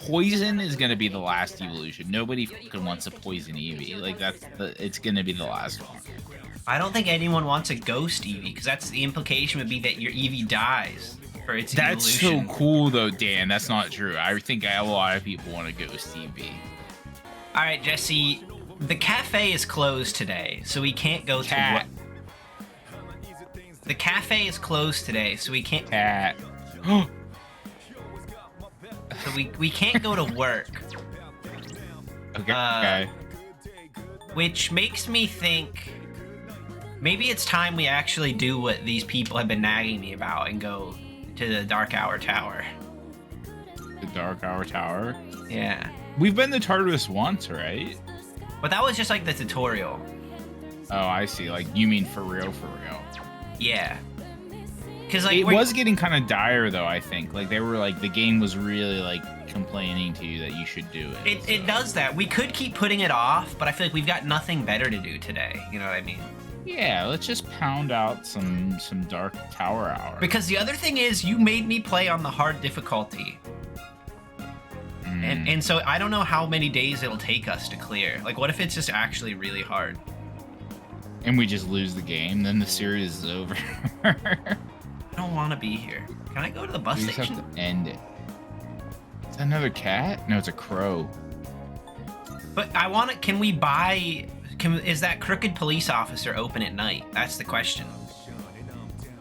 poison is gonna be the last evolution. Nobody fucking wants a poison Eevee. Like it's gonna be the last one. I don't think anyone wants a ghost Eevee, because that's the implication would be that your Eevee dies for its That's evolution. so cool though, Dan. That's not true. I think a lot of people want a ghost Eevee. All right, Jesse. The cafe is closed today, so we can't go to. The cafe is closed today, so we can't. Cat. So we can't go to work. Okay. Which makes me think maybe it's time we actually do what these people have been nagging me about and go to the Dark Hour Tower. The Dark Hour Tower? Yeah. We've been to Tartarus once, right? But that was just like the tutorial. Oh, I see. Like, you mean for real, for real. Yeah. Because like it was getting kind of dire though, I think. Like they were like the game was really like complaining to you that you should do it. It does that. We could keep putting it off, but I feel like we've got nothing better to do today. You know what I mean? Yeah, let's just pound out some Dark Tower Hour. Because the other thing is you made me play on the hard difficulty. And so I don't know how many days it'll take us to clear. Like what if it's just actually really hard? And we just lose the game, then the series is over. I don't want to be here. Can I go to the bus We just station? have to end it. Is that another cat? No, it's a crow. But I want to. Can we buy? Is that crooked police officer open at night? That's the question.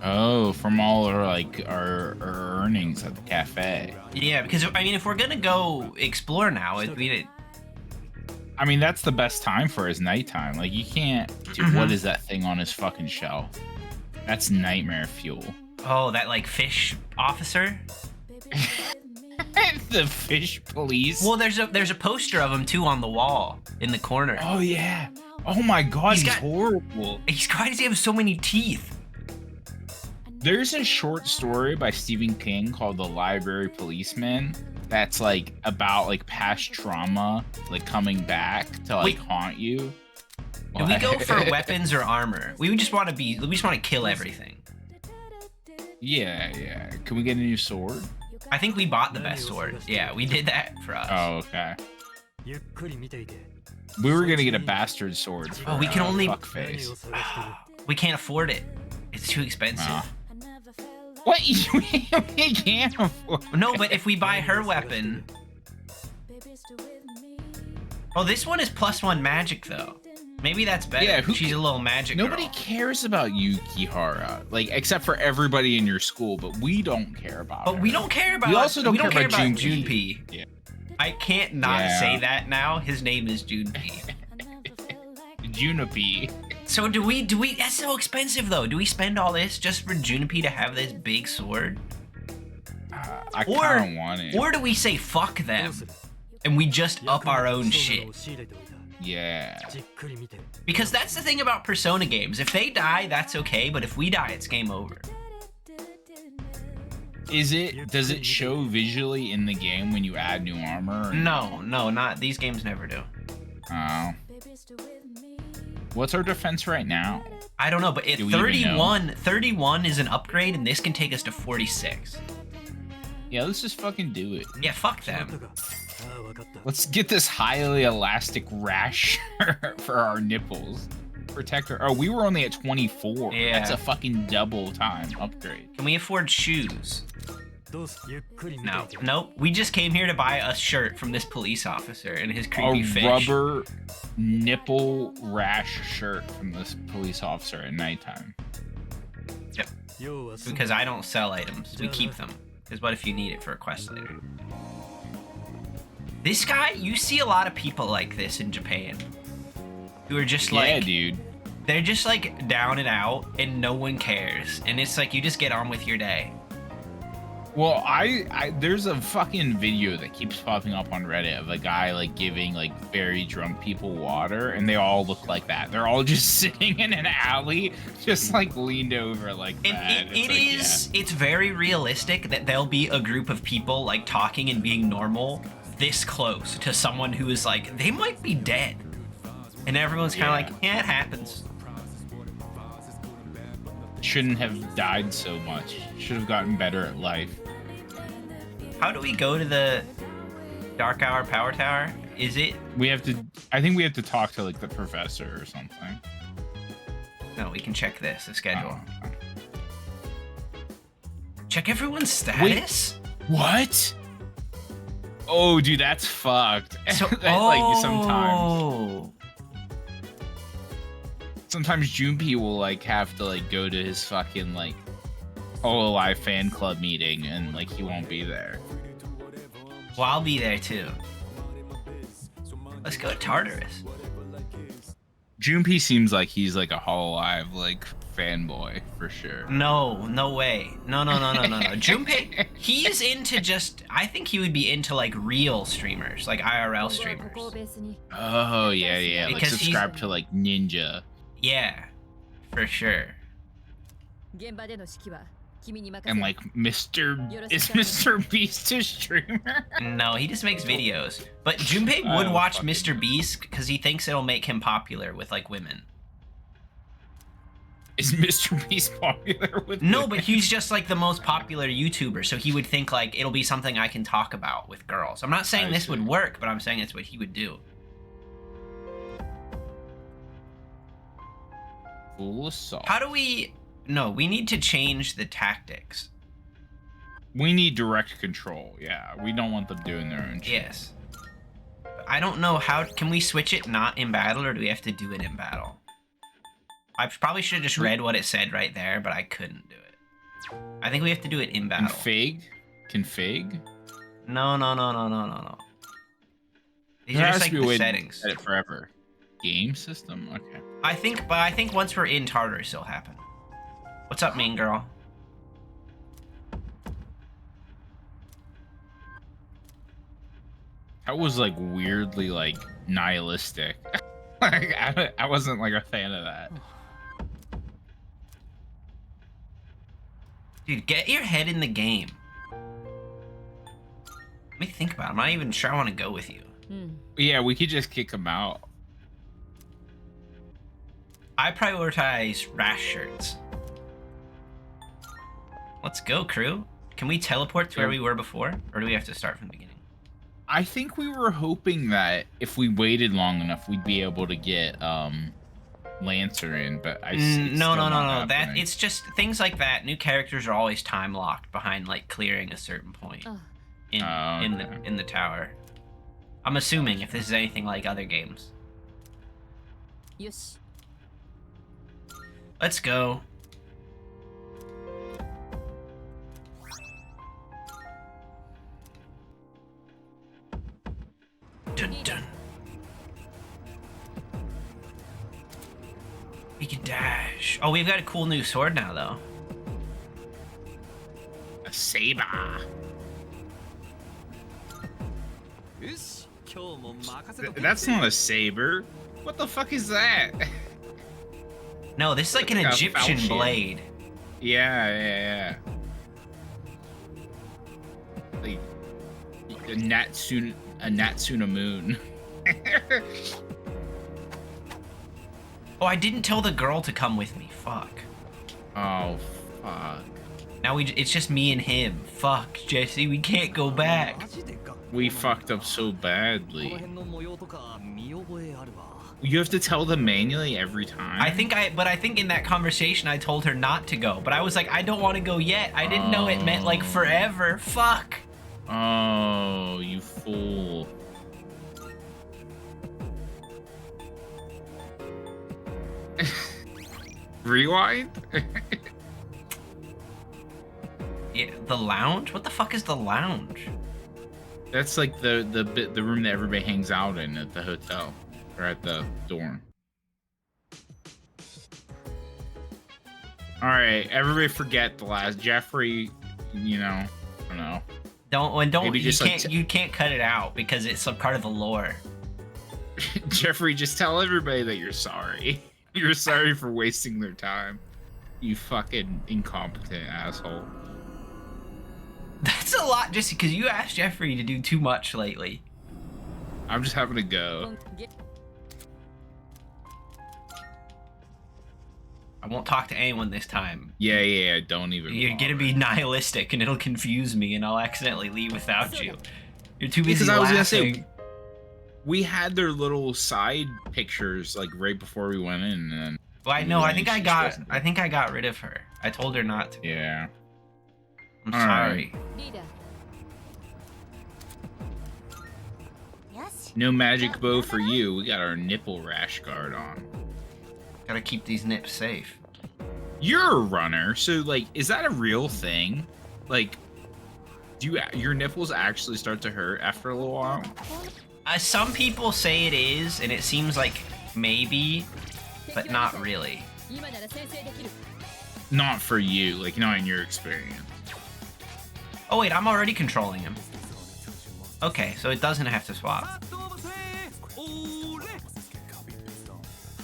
Oh, from all our earnings at the cafe. Yeah, because I mean, if we're gonna go explore now, I mean, that's the best time for his nighttime. Like you can't. Dude, what is that thing on his fucking shelf? That's nightmare fuel. Oh, that like fish officer. The fish police. Well, there's a poster of him too on the wall in the corner. Oh yeah. Oh my god, he's horrible. Why does he have so many teeth? There's a short story by Stephen King called The Library Policeman that's like about like past trauma like coming back to like haunt you. Do we go for weapons or armor? We just want to kill everything. Yeah. Can we get a new sword? I think we bought the best sword. Yeah, we did that for us. Oh, okay. We were gonna get a bastard sword for we can only fuckface. We can't afford it. It's too expensive. What? We can't afford it. No, but if we buy her weapon. Oh, this one is +1 magic though. Maybe that's better. Yeah, she's a little magic Nobody girl. cares about Yukihara, like except for everybody in your school, but we don't care about her. But we don't care about. We also don't care about Junpei. Yeah. I can't not say that now. His name is Junpei. Junpei. So do we? That's so expensive though. Do we spend all this just for Junpei to have this big sword? I kind of want it. Or do we say fuck them, and we just up our own shit? Yeah. Because that's the thing about Persona games. If they die, that's okay, but if we die, it's game over. Does it show visually in the game when you add new armor? No, not these games never do. Oh. What's our defense right now? I don't know, but 31 is an upgrade, and this can take us to 46. Yeah, let's just fucking do it. Yeah, fuck them. Let's get this highly elastic rash for our nipples. Protector. Oh, we were only at 24. Yeah. That's a fucking double time upgrade. Can we afford shoes? No. Nope. We just came here to buy a shirt from this police officer and his creepy fish. A rubber nipple rash shirt from this police officer at nighttime. Yep. Because I don't sell items. We keep them. Because what if you need it for a quest later? This guy, you see a lot of people like this in Japan. Who are just like... Yeah, dude. They're just like down and out and no one cares. And it's like you just get on with your day. Well, there's a fucking video that keeps popping up on Reddit of a guy like giving like very drunk people water, and they all look like that. They're all just sitting in an alley, just like leaned over like that. It's very realistic that there'll be a group of people like talking and being normal this close to someone who is like, they might be dead. And everyone's kind of like, yeah, it happens. Shouldn't have died so much. Should have gotten better at life. How do we go to the... Dark Hour Power Tower? Is it? We have to. I think we have to talk to like the professor or something. No, we can check this. The schedule. Oh. Check everyone's status. What? Oh, dude, that's fucked. So, Like sometimes Junpei will like have to like go to his fucking like Hololive fan club meeting and like he won't be there. Well, I'll be there too. Let's go to Tartarus. Junpei seems like he's like a Hololive like fanboy for sure. No way. No. Junpei, he's into just. I think he would be into like real streamers, like IRL streamers. Oh yeah. Like Because subscribe to like Ninja. Yeah, for sure. And like Mr. Beast a streamer? No, he just makes videos. But Junpei would watch Mr. Beast because he thinks it'll make him popular with like women. Is Mr. Beast popular with No, women? but he's just like the most popular YouTuber, so he would think like it'll be something I can talk about with girls. I'm not saying this would work, but I'm saying it's what he would do. Full assault. How do we... No, we need to change the tactics. We need direct control. Yeah, we don't want them doing their own shit. Yes. I don't know how... Can we switch it not in battle, or do we have to do it in battle? I probably should have just read what it said right there, but I couldn't do it. I think we have to do it in battle. Config? No. These There are has just to like be a way the to settings. set it forever. Game system? Okay. I think once we're in Tartarus, it'll happen. What's up, mean girl? That was like weirdly like nihilistic. Like I wasn't like a fan of that. Dude, get your head in the game. Let me think about it. I'm not even sure I want to go with you. Yeah, we could just kick him out. I prioritize rash shirts. Let's go, crew. Can we teleport to where we were before? Or do we have to start from the beginning? I think we were hoping that if we waited long enough, we'd be able to get Lancer in, but no. That it's just things like that. New characters are always time locked behind like clearing a certain point in the tower. I'm assuming if this is anything like other games. Yes. Let's go. Dun dun. We can dash. Oh, we've got a cool new sword now, though. A saber. That's not a saber. What the fuck is that? No, this is like an Egyptian blade. Yeah. Like a Natsuna moon. Oh, I didn't tell the girl to come with me. Fuck. Oh, fuck. Now it's just me and him. Fuck, Jesse, we can't go back. We fucked up so badly. You have to tell them manually every time? I think in that conversation I told her not to go, but I was like, I don't want to go yet. I didn't know it meant like forever. Fuck. Oh, you fool. Rewind? Yeah, the lounge? What the fuck is the lounge? That's like the room that everybody hangs out in at the hotel or at the dorm. All right, everybody forget the last Jeffrey. You know, I don't know. Don't. Maybe You just can't. You can't cut it out because it's a part of the lore. Jeffrey, just tell everybody that you're sorry. You're sorry for wasting their time. You fucking incompetent asshole. That's a lot, just because you asked Jeffrey to do too much lately. I'm just having to go. I won't talk to anyone this time. Yeah. Don't even. You're gonna be nihilistic, and it'll confuse me, and I'll accidentally leave without you. You're too busy Because I was gonna laughing. say, we had their little side pictures like right before we went in, and then Well, I know. I think she wasn't there. I think I got rid of her. I told her not to. Yeah. I'm All sorry. Leader. No magic bow for you. We got our nipple rash guard on. Gotta keep these nips safe. You're a runner, so like, is that a real thing? Like, do your nipples actually start to hurt after a little while? Some people say it is, and it seems like maybe, but not really. 今なら先制できる。 Not for you, like not in your experience. Oh wait, I'm already controlling him. Okay, so it doesn't have to swap.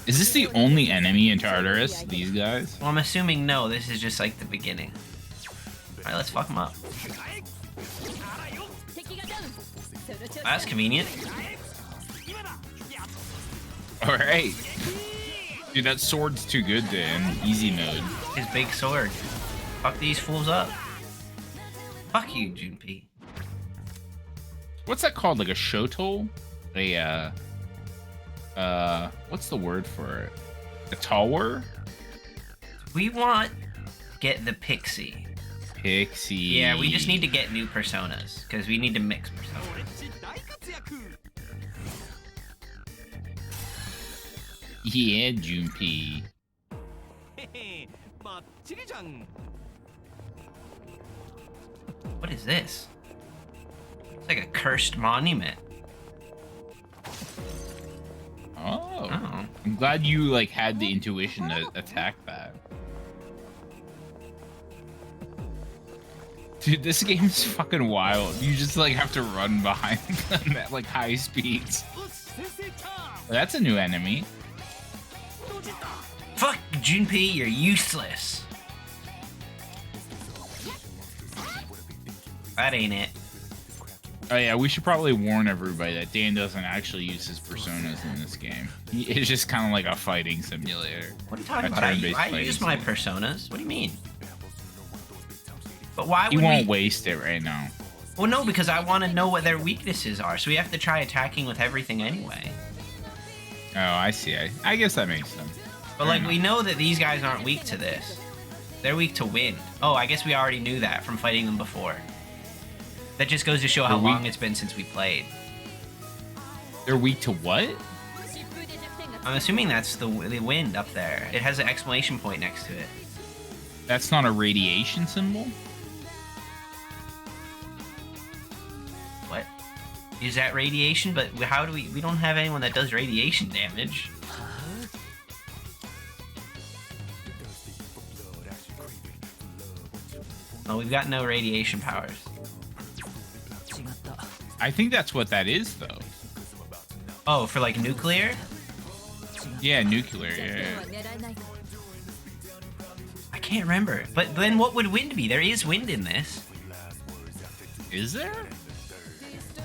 Is this the only enemy in Tartarus? These guys? Well, I'm assuming no, this is just like the beginning. Alright, let's fuck him up. 敵がダウン。その調子だ。 That's convenient. All right. Dude, that sword's too good to end easy mode. His big sword. Fuck these fools up. Fuck you, Junpei. What's that called? Like a shotol? What's the word for it? A tower? We want get the pixie. Pixie. Yeah, we just need to get new personas because we need to mix personas. Yeah, Junpei. What is this? It's like a cursed monument. Oh. Oh. I'm glad you like had the intuition to attack that. Dude, this game's fucking wild. You just like have to run behind them at like high speeds. That's a new enemy. Fuck, Junpei, you're useless. That ain't it. Oh yeah, we should probably warn everybody that Dan doesn't actually use his personas in this game. It's just kind of like a fighting simulator. What are you talking A about? turn-based I fighting use my simulator. personas. What do you mean? But why He would won't we... waste it right now. Well, no, because I want to know what their weaknesses are, so we have to try attacking with everything anyway. Oh, I see. I guess that makes sense. But, like, we know that these guys aren't weak to this. They're weak to wind. Oh, I guess we already knew that from fighting them before. That just goes to show how They're weak- long it's been since we played. They're weak to what? 疾風で弱点が I'm assuming that's the wind up there. It has an exclamation point next to it. That's not a radiation symbol? What? Is that radiation? But how do we don't have anyone that does radiation damage. Oh, we've got no radiation powers. I think that's what that is, though. Oh, for like nuclear? Yeah, nuclear. 弱 Yeah, 点は yeah. 狙えない I can't remember. But then what would wind be? There is wind in this. Is there?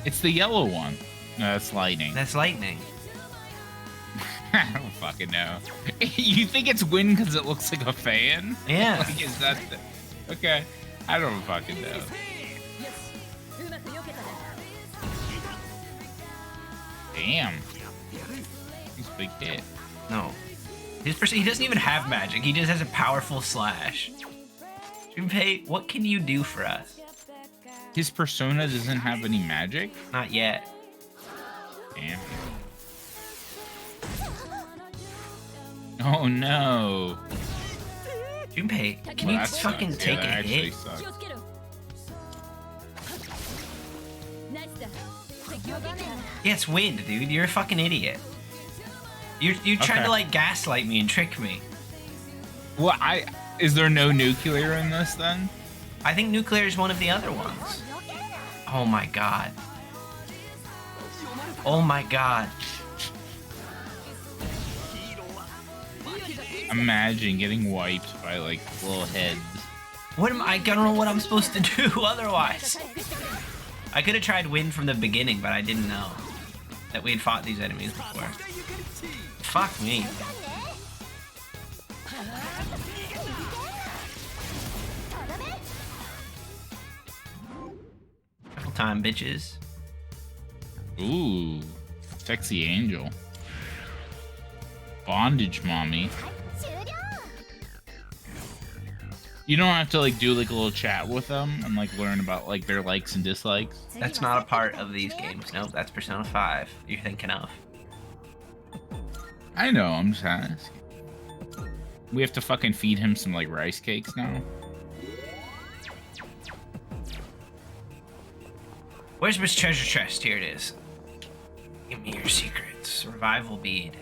It's the yellow one. No, that's lightning. That's lightning. I don't fucking know. You think it's wind because it looks like a fan? Yeah. Like, is that okay? I don't fucking know. よしうまく避けたね Damn. He's a big hit. No. He doesn't even have magic. He just has a powerful slash. Junpei, what can you do for us? His persona doesn't have any magic? Not yet. Damn. Oh no. Junpei, can Well, you that fucking sucks. take Yeah, that a actually hit? 気 sucks. をつけろナイスだ敵を撃破 Yeah, it's wind, dude. You're a fucking idiot. You're trying Okay. to like gaslight me and trick me. Well, is there no nuclear in this then? I think nuclear is one of the other ones. Oh my god. Oh my god. Imagine getting wiped by like little heads. What am I don't know what I'm supposed to do otherwise. I could have tried wind from the beginning, but I didn't know that we had fought these enemies before. Fuck me. Double time, bitches. Ooh, sexy angel. Bondage mommy. You don't have to like do like a little chat with them and like learn about like their likes and dislikes. That's not a part of these games. Nope, that's Persona 5 you're thinking of. I know, I'm just asking. We have to fucking feed him some like rice cakes now. Where's Miss Treasure Chest? Here it is. Give me your secrets. Survival bead.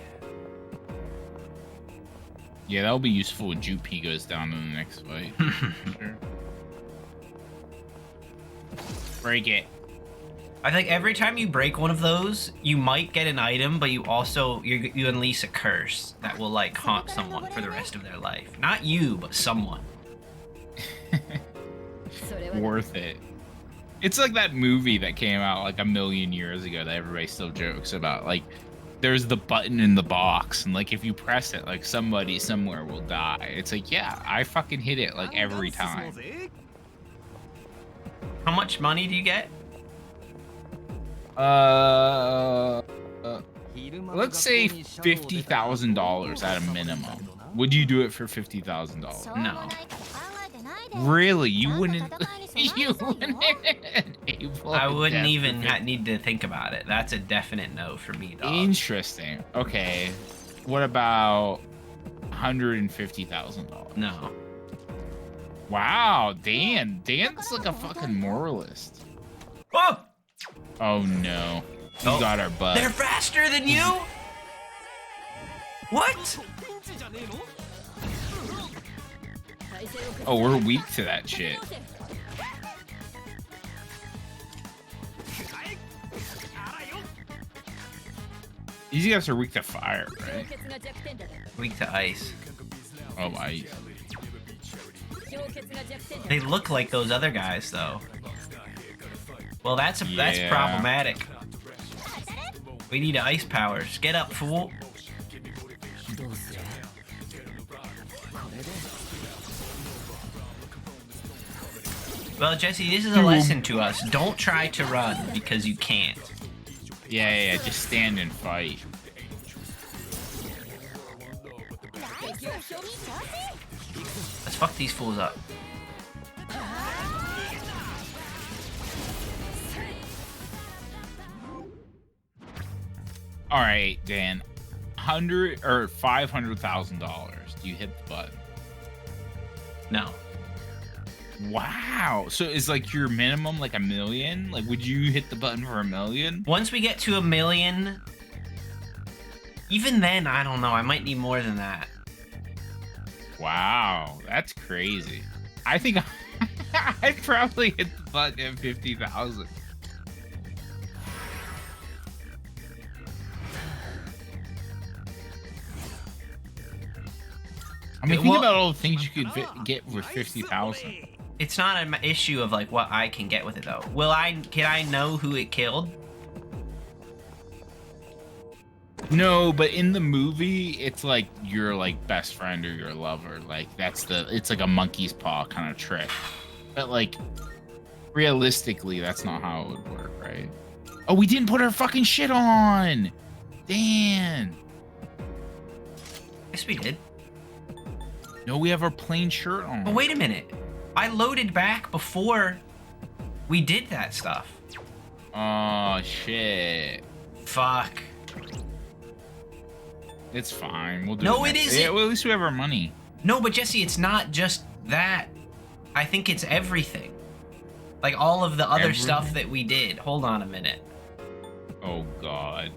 Yeah, that'll be useful when Jupe goes down in the next fight. Sure. Break it. I think every time you break one of those, you might get an item, but you also you unleash a curse that will like haunt someone for the rest of their life. Not you, but someone. Worth it. It's like that movie that came out like a million years ago that everybody still jokes about. Like, there's the button in the box, and like if you press it, like somebody somewhere will die. It's like, yeah, I fucking hit it like every time. How much money do you get? Let's say $50,000 at a minimum. Would you do it for $50,000? No. Really? You wouldn't? You wouldn't? I wouldn't even need to think about it. That's a definite no for me, dog. Interesting. Okay. What about $150,000? No. Wow, Dan. Dan's like a fucking moralist. Oh! Oh no. You Oh. got our butt. They're faster than you? What? Oh, we're weak to that shit. These guys are weak to fire, right? Weak to ice. Oh, ice. They look like those other guys, though. Well, that's Yeah. problematic. We need ice powers. Get up, fool. Well, Jesse, this is a lesson to us. Don't try to run because you can't. Yeah, just stand and fight. Let's fuck these fools up. All right, Dan. $500,000. Do you hit the button? No. Wow. So is like your minimum like $1 million? Like, would you hit the button for $1 million? Once we get to $1 million, even then, I don't know. I might need more than that. Wow, that's crazy. I think I'd probably hit the button at 50,000. I mean, think Well- about all the things you could get with 50,000. It's not an issue of like what I can get with it though. Can I know who it killed? No, but in the movie, it's like your like best friend or your lover. Like it's like a monkey's paw kind of trick. But like realistically, that's not how it would work, right? Oh, we didn't put our fucking shit on. Dan. Yes, we did. No, we have our plain shirt on. But wait a minute. I loaded back before we did that stuff. Oh shit. Fuck. It's fine. We'll do No, it. it next- isn't. Yeah, well, at least we have our money. No, but Jesse, it's not just that. I think it's everything. Like all of the other stuff Everything? that we did. Hold on a minute. Oh god.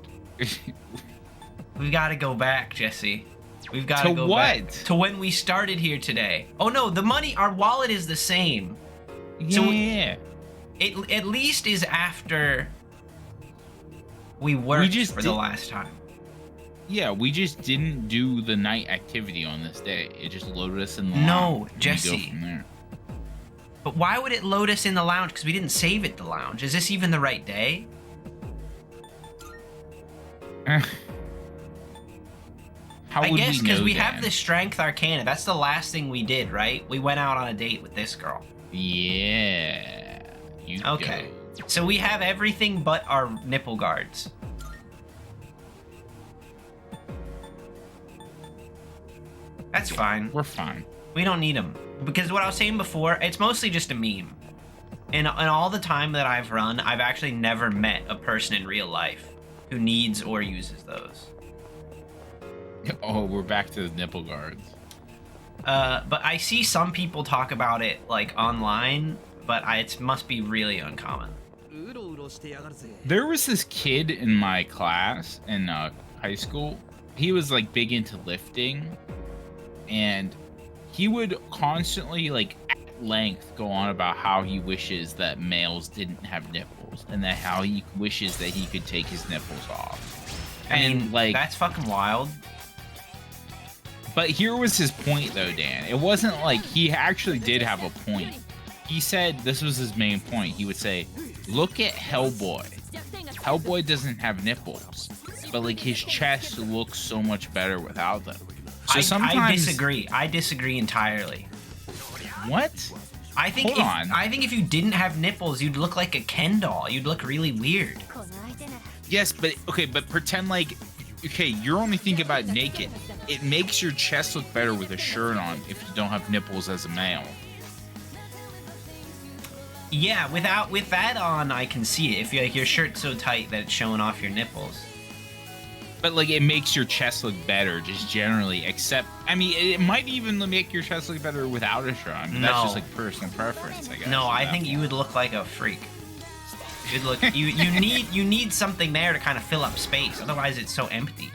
We've got to go back, Jesse. We've got To to go back what? to when we started here today. Oh no, the money, our wallet is the same. So yeah. It at least is after we worked just for the did- last time. Yeah, we just didn't do the night activity on this day. It just loaded us in the No, lounge, and we Jesse. go from there. But why would it load us in the lounge? Because we didn't save it the lounge. Is this even the right day? How I would guess we know we that? have the strength arcana. That's the last thing we did, right? We went out on a date with this girl. Yeah. You Okay. go. So we have everything but our nipple guards. That's fine. We're fine. We don't need them. Because what I was saying before, it's mostly just a meme. And all the time that I've run, I've actually never met a person in real life who needs or uses those. Oh, we're back to the nipple guards. But I see some people talk about it like online, but it must be really uncommon. There was this kid in my class in high school. He was like big into lifting, and he would constantly like at length go on about how he wishes that males didn't have nipples, and that how he wishes that he could take his nipples off. I mean, And like that's fucking wild. But here was his point, though, Dan. It wasn't like he actually did have a point. He said this was his main point. He would say, look at Hellboy. Hellboy doesn't have nipples, but like his chest looks so much better without them. So sometimes I disagree. I disagree entirely. What? I think I think if you didn't have nipples, you'd look like a Ken doll. You'd look really weird. Yes, but okay, but pretend like, okay, you're only thinking about naked. It makes your chest look better with a shirt on if you don't have nipples as a male. Yeah, with that on, I can see it. If like your shirt's so tight that it's showing off your nipples. But like it makes your chest look better just generally, except I mean it might even make your chest look better without a shirt on. That's just like personal preference, I guess. No, I think you would look like a freak. You'd look you need something there to kind of fill up space. Otherwise it's so empty.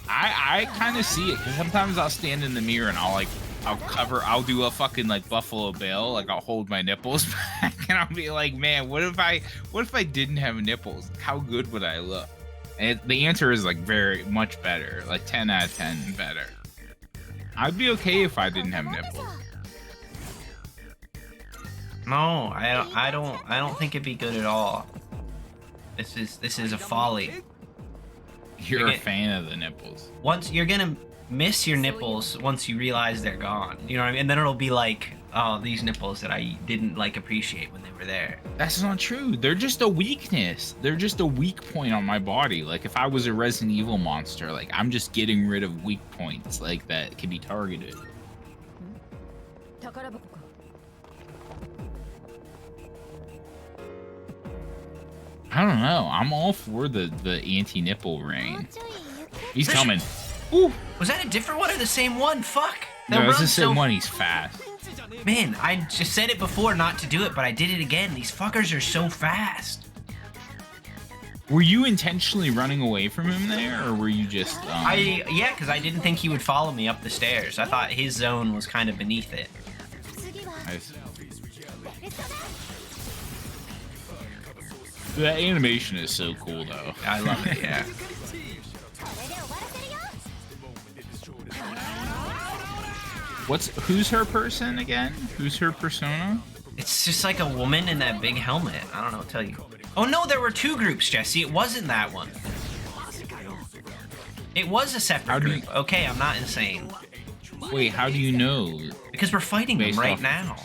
I kind of see it because sometimes I'll stand in the mirror and I'll do a fucking like Buffalo Bill, like I'll hold my nipples back and I'll be like, man, what if I didn't have nipples? How good would I look? And the answer is like very much better, like 10 out of 10 better. I'd be okay if I didn't have nipples. No, I don't think it'd be good at all. This is a folly. You're a fan of the nipples. Once you're gonna miss your nipples once you realize they're gone. You know what I mean? And then it'll be like, oh, these nipples that I didn't like appreciate when they were there. That's not true. They're just a weakness. They're just a weak point on my body. Like if I was a Resident Evil monster, like I'm just getting rid of weak points like that can be targeted. I don't know. I'm all for the anti-nipple ring. He's coming. Ooh. Was that a different one or the same one? Fuck. No, it's the same one. He's fast. Man, I just said it before not to do it, but I did it again. These fuckers are so fast. Were you intentionally running away from him there, or were you just... Yeah, because I didn't think he would follow me up the stairs. I thought his zone was kind of beneath it. The animation is so cool, though. I love it, yeah. Who's her person again? Who's her persona? It's just like a woman in that big helmet. I don't know what to tell you. Oh no, there were two groups, Jesse. It wasn't that one. It was a separate group. Okay, I'm not insane. Wait, how do you know? Because we're fighting them right now.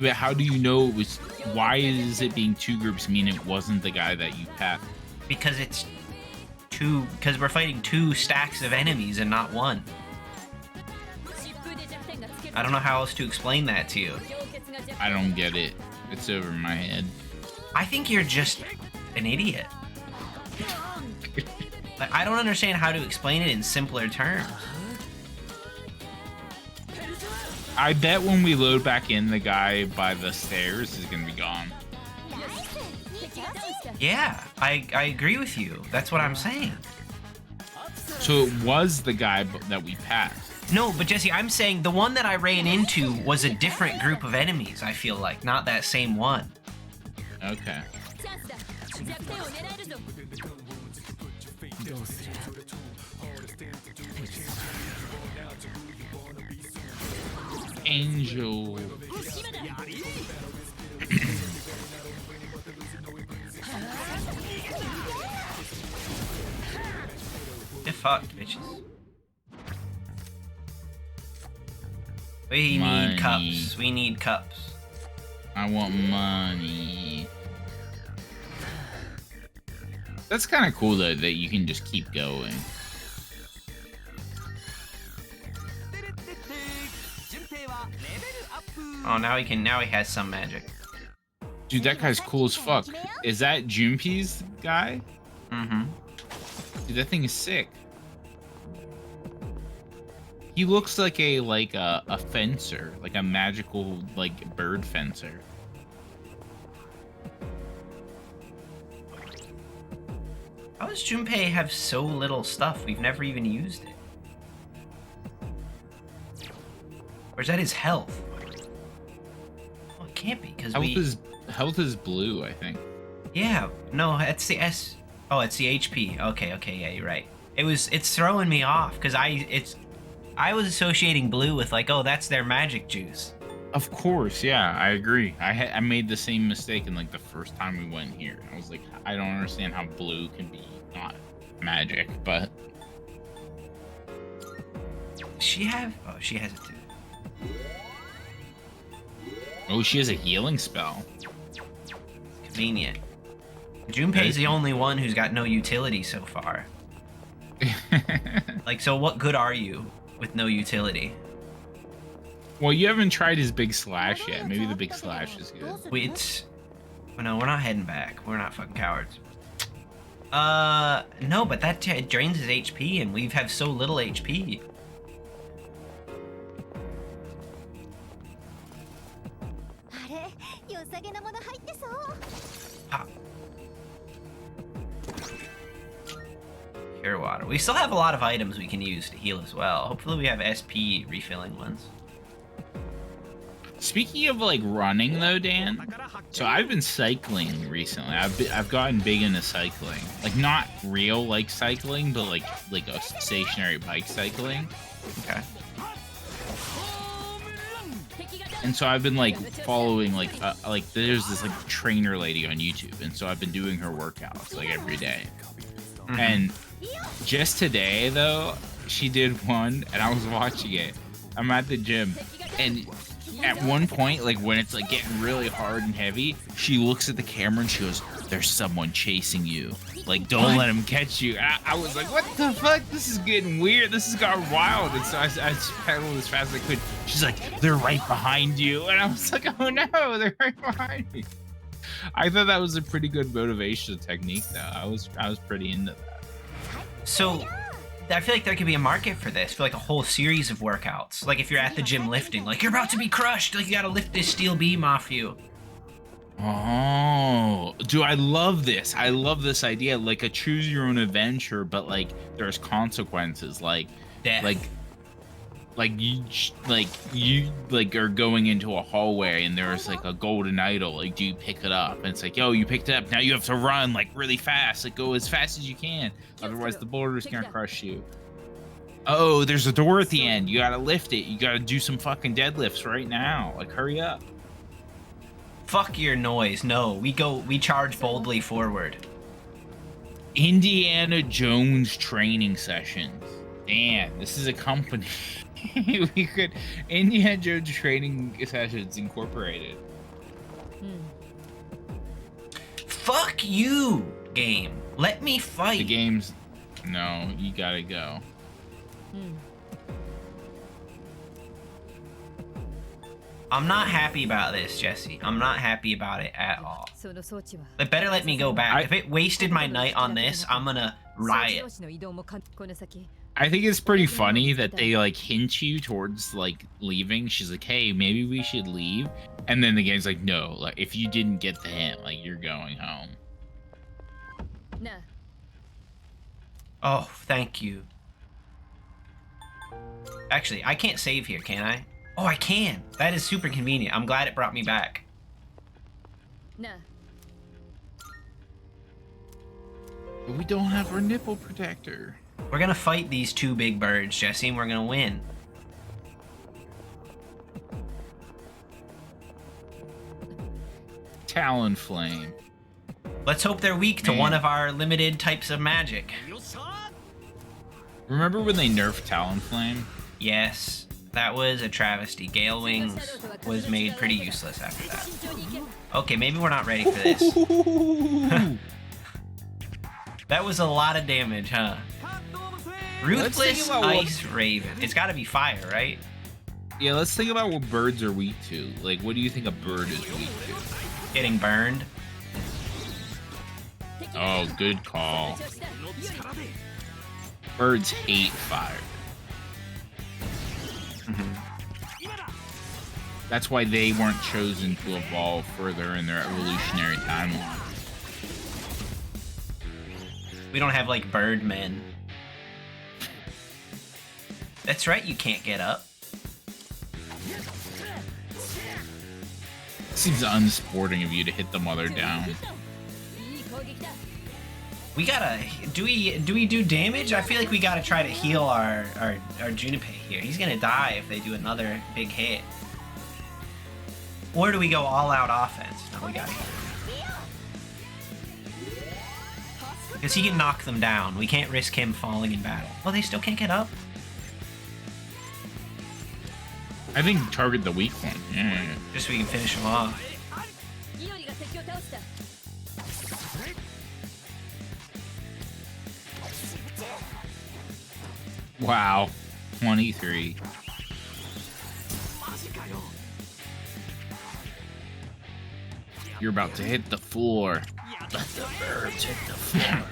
But how do you know it was... Why is it being two groups mean it wasn't the guy that you packed? Because it's two... Because we're fighting two stacks of enemies and not one. I don't know how else to explain that to you. I don't get it. It's over my head. I think you're just an idiot. Like, I don't understand how to explain it in simpler terms. I bet when we load back in, the guy by the stairs is gonna be gone. Yeah, I agree with you. That's what I'm saying. So it was the guy that we passed. No, but Jesse, I'm saying the one that I ran into was a different group of enemies, I feel like, not that same one. Okay. Angel. Get fucked, bitches. We Money. need cups. We need cups. I want money. That's kind of cool though that you can just keep going. Oh, now he has some magic. Dude, that guy's cool as fuck. Is that Junpei's guy? Mm-hmm. Dude, that thing is sick. He looks like a fencer, like a magical like bird fencer. How does Junpei have so little stuff? We've never even used it. Or is that his health? Oh, it can't be because Health is blue, I think. Yeah, no, it's the S. Oh, it's the HP. Okay, yeah, you're right. It's throwing me off because I was associating blue with like, oh, that's their magic juice. Of course, yeah, I agree. I made the same mistake in like the first time we went here. I was like, I don't understand how blue can be not magic, but Does she have? Oh, she has it too. oh, she has a healing spell. Convenient. Junpei's the only one who's got no utility so far. Like, so what good are you with no utility? Well, you haven't tried his big slash yet. Maybe the big slash is good. Oh, no, we're not heading back. We're not fucking cowards. No, but that drains his HP, and we have so little HP. Pop. Pure water. We still have a lot of items we can use to heal as well. Hopefully we have SP refilling ones. Speaking of like running though, Dan, so I've been cycling recently. I've gotten big into cycling, like not real like cycling, but like a stationary bike cycling. Okay. And so I've been like following like there's this like trainer lady on YouTube, and so I've been doing her workouts like every day. Mm-hmm. And just today though, she did one, and I was watching it. I'm at the gym, and at one point, like when it's like getting really hard and heavy, she looks at the camera and she goes, "There's someone chasing you. Like, don't let him catch you." And I was like, "What the fuck? This is getting weird. This has got wild." And so I pedaled as fast as I could. She's like, "They're right behind you," and I was like, "Oh no, they're right behind me." I thought that was a pretty good motivational technique, though. I was pretty into that. So, I feel like there could be a market for this, for like a whole series of workouts. Like if you're at the gym lifting, like you're about to be crushed, like you gotta lift this steel beam off you. Oh, dude, I love this. I love this idea, like a choose your own adventure, but like there's consequences, like Death. you are going into a hallway and there's like a golden idol. Like, do you pick it up? And it's like, yo, you picked it up. Now you have to run like really fast. Like, go as fast as you can. Otherwise, the boulder's gonna crush you. Oh, there's a door at the end. You gotta lift it. You gotta do some fucking deadlifts right now. Like, hurry up. Fuck your noise. No, we charge boldly forward. Indiana Jones training sessions. Damn, this is a company. We could Indiana Jones training sessions incorporated. Fuck you, game. Let me fight. The game's no, you gotta go. I'm not happy about this, Jesse. I'm not happy about it at all. They better let me go back. If it wasted my night on this, I'm gonna riot. I think it's pretty funny that they like hint you towards like leaving. She's like, "Hey, maybe we should leave," and then the game's like, "No, like if you didn't get the hint, like you're going home." Oh, thank you. Actually, I can't save here, can I? Oh, I can. That is super convenient. I'm glad it brought me back. But we don't have our nipple protector. We're gonna fight these two big birds, Jesse, and we're gonna win. Talonflame. Let's hope they're weak to one of our limited types of magic. Remember when they nerfed Talonflame? Yes. That was a travesty. Gale Wings was made pretty useless after that. Okay, maybe we're not ready for this. That was a lot of damage, huh? Ruthless Ice Raven. It's got to be fire, right? Yeah, let's think about what birds are weak to. Like, what do you think a bird is weak to? Getting burned. Oh, good call. Birds hate fire. That's why they weren't chosen to evolve further in their evolutionary timeline. We don't have, like, bird men. That's right, you can't get up. Seems unsporting of you to hit the mother down. We gotta... Do we do damage? I feel like we gotta try to heal our Junpei here. He's gonna die if they do another big hit. Or do we go all-out offense? No, we gotta... Because he can knock them down. We can't risk him falling in battle. Oh, they still can't get up? I think target the weak one. Yeah. Just so we can finish him off. Wow. 23. You're about to hit the floor. Let the birds hit the floor.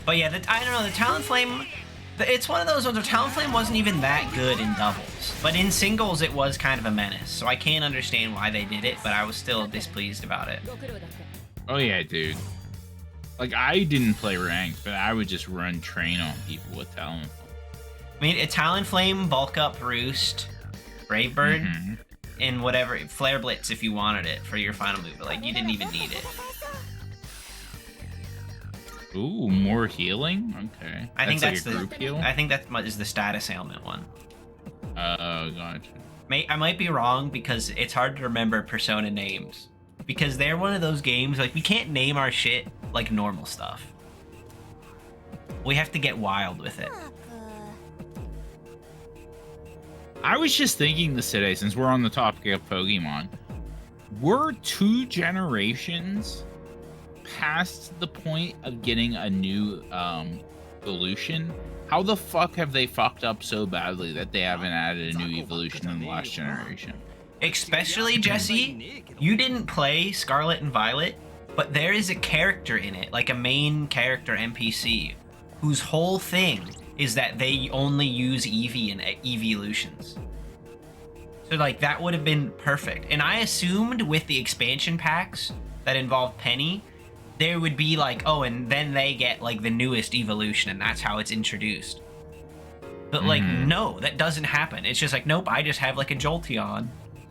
But yeah, I don't know, the Talonflame... It's one of those ones where Talonflame wasn't even that good in doubles. But in singles, it was kind of a menace. So I can't understand why they did it, but I was still displeased about it. Oh yeah, dude. Like, I didn't play ranked, but I would just run train on people with Talonflame. I mean, a Talonflame, Bulk Up, Roost, Brave Bird, and whatever, Flare Blitz if you wanted it for your final move. But, like, you didn't even need it. Ooh, more healing? Okay. I think that's like a group heal? I think that is the status ailment one. Oh, gotcha. I might be wrong because it's hard to remember Persona names. Because they're one of those games, like, we can't name our shit like normal stuff. We have to get wild with it. I was just thinking this today, since we're on the topic of Pokemon. We're 2 generations past the point of getting a new evolution. How the fuck have they fucked up so badly that they haven't added a new evolution in the last generation? Especially, Jesse, you didn't play Scarlet and Violet, but there is a character in it, like a main character NPC, whose whole thing is that they only use Eevee and evolutions. So, like, that would have been perfect. And I assumed with the expansion packs that involve Penny, there would be like, oh, and then they get like the newest evolution, and that's how it's introduced. But like, no, that doesn't happen. It's just like, nope, I just have like a Jolteon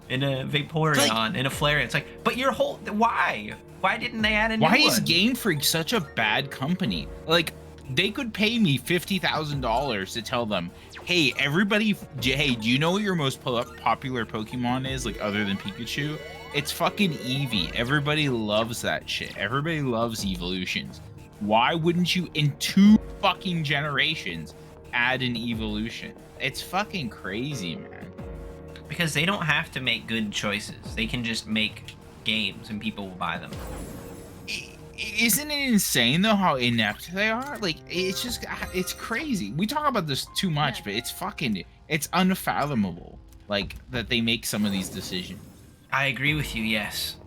and a Vaporeon and a Flareon. It's like, but your whole, why? Why didn't they add a new one? Why is Game Freak such a bad company? Like, they could pay me $50,000 to tell them, hey, everybody, hey, do you know what your most popular Pokemon is, like, other than Pikachu? It's fucking Eevee. Everybody loves that shit. Everybody loves evolutions. Why wouldn't you, in 2 fucking generations, add an evolution? It's fucking crazy, man. Because they don't have to make good choices. They can just make games and people will buy them. Isn't it insane, though, how inept they are? Like, it's just, it's crazy. We talk about this too much, but it's unfathomable, like, that they make some of these decisions. I agree with you, yes.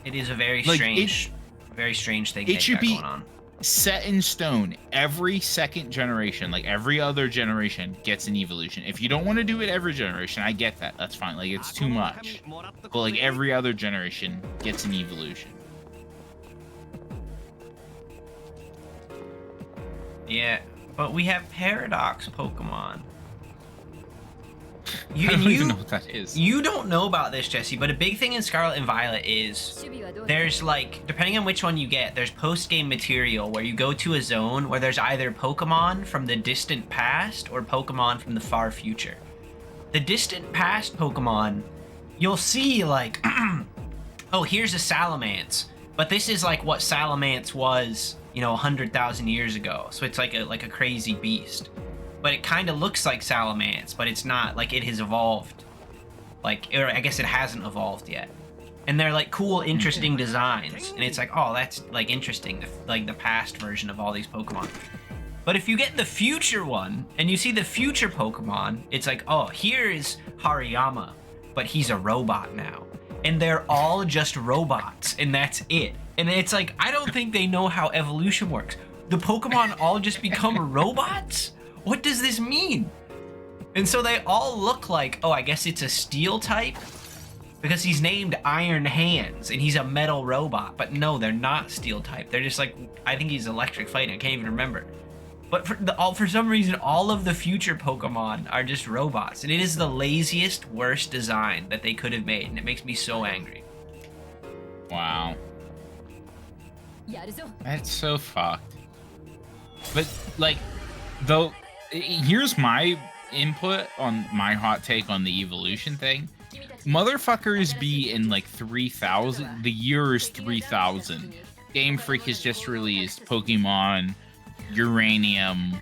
It is a very strange thing it should be going on. Set in stone. Every second generation, like every other generation, gets an evolution. If you don't want to do it every generation, I get that. That's fine. Like, it's too much. But like every other generation gets an evolution. Yeah, but we have Paradox Pokemon. I don't even know what that is. You don't know about this, Jesse, but a big thing in Scarlet and Violet is there's, like, depending on which one you get, there's post-game material where you go to a zone where there's either Pokemon from the distant past or Pokemon from the far future. The distant past Pokemon, you'll see, like, oh, here's a Salamence, but this is, like, what Salamence was, you know, 100,000 years ago. So it's like a crazy beast. but it kind of looks like Salamence, but it's not. Like, it has evolved. Like, or I guess it hasn't evolved yet. And they're like cool, interesting designs. And it's like, oh, that's like interesting. Like the past version of all these Pokemon. But if you get the future one and you see the future Pokemon, it's like, oh, here is Hariyama, but he's a robot now. And they're all just robots, and that's it. And it's like, I don't think they know how evolution works. The Pokemon all just become robots? What does this mean? And so they all look like, oh, I guess it's a steel type? Because he's named Iron Hands, and he's a metal robot. But no, they're not steel type. They're just like, I think he's electric fighting. I can't even remember. But for some reason, all of the future Pokemon are just robots. And it is the laziest, worst design that they could have made. And it makes me so angry. Wow. やるぞ That's so fucked. But, like, though, here's my input on my hot take on the evolution thing. Motherfuckers be in, like, 3,000. The year is 3,000. Game Freak has just released Pokemon Uranium,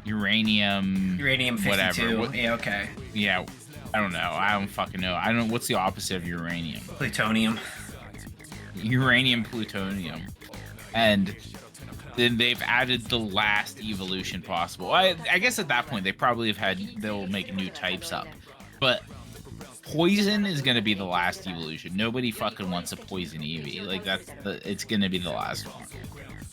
Uranium 52. whatever. Yeah, okay. Yeah, I don't know. I don't fucking know. I don't. What's the opposite of uranium? Plutonium. Uranium, plutonium, and then they've added the last evolution possible. I guess at that point they probably have had. They'll make new types up, but poison is gonna be the last evolution. Nobody fucking wants a poison Eevee. Like it's gonna be the last one.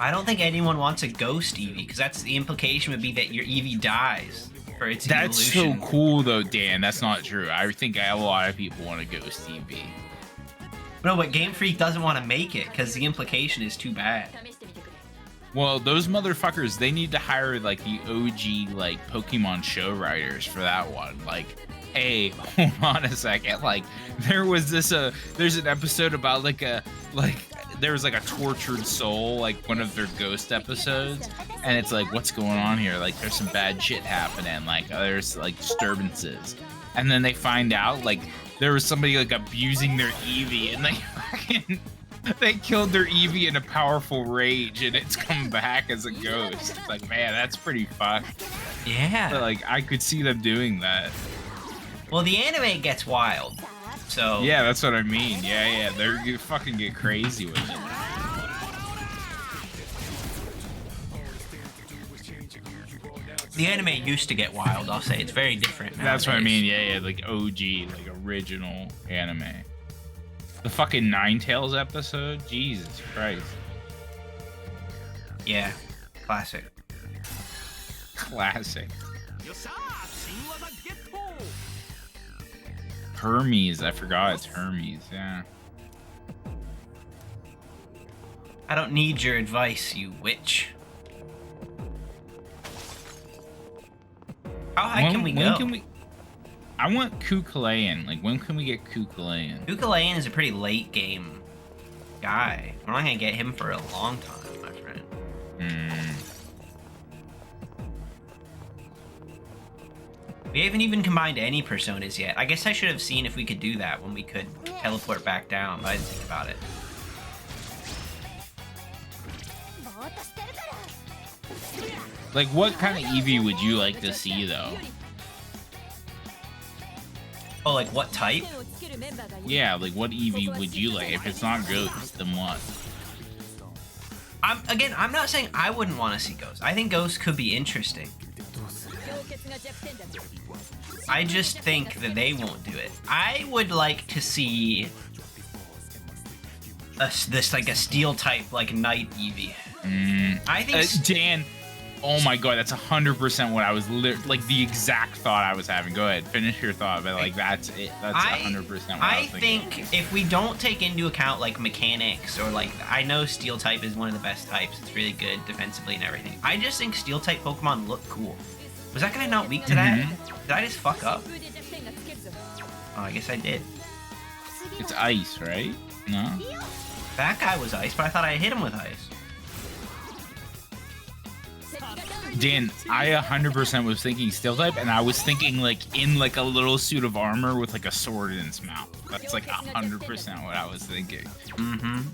I don't think anyone wants a ghost Eevee, because that's the implication would be that your Eevee dies for its That's evolution. so cool, though, Dan. That's not true. I think a lot of people want a ghost Eevee. No, but Game Freak doesn't want to make it, because the implication is too bad. 試してみてくれ Well, those motherfuckers, they need to hire, like, the OG, like, Pokemon show writers for that one. Like, hey, hold on a second. Like, there's an episode about, there was like a tortured soul, like one of their ghost episodes, and it's like, what's going on here? Like, there's some bad shit happening, like there's like disturbances, and then they find out like there was somebody like abusing their Eevee, and they killed their Eevee in a powerful rage, and it's come back as a ghost. It's like, man, that's pretty fucked. Yeah. But, like, I could see them doing that. Well, the anime gets wild, so... Yeah, that's what I mean. Yeah, they're gonna fucking get crazy with it. The anime used to get wild, I'll say. It's very different nowadays. That's what I mean. Yeah, like OG, like original anime. The fucking Ninetales episode? Jesus Christ. Yeah, classic. Classic. Hermes, I forgot it's Hermes, yeah. I don't need your advice, you witch. How high can we go? I want Kukulayan. Like, when can we get Kukulayan? Kukulayan is a pretty late game guy. We're not gonna get him for a long time, my friend. We haven't even combined any personas yet. I guess I should have seen if we could do that when we could teleport back down, but I didn't think about it. ぼーっとしてるから Like, what kind of Eevee would you like to see, though? Oh, like what type? 手をつけるメンバーがいる Yeah, like, what Eevee would you like? If it's not Ghost, then what? I'm not saying I wouldn't want to see Ghost. I think Ghost could be interesting. 氷結が弱点だ I just think that they won't do it. I would like to see this like a steel type like Night Eevee. I think Dan, oh my god, that's 100% what I was like the exact thought I was having. Go ahead, finish your thought, but like that's it. That's 100% what I was thinking. think if we don't take into account like mechanics or like I know steel type is one of the best types. It's really good defensively and everything. I just think steel type Pokemon look cool. Was that guy not weak to that? Did I just fuck up? 風で弱点がつけるぞ Oh, I guess I did. It's ice, right? No? That guy was ice, but I thought I hit him with ice. 敵がダウン Dan, I 100% was thinking steel type, and I was thinking like in like a little suit of armor with like a sword in its mouth. That's like 100% what I was thinking.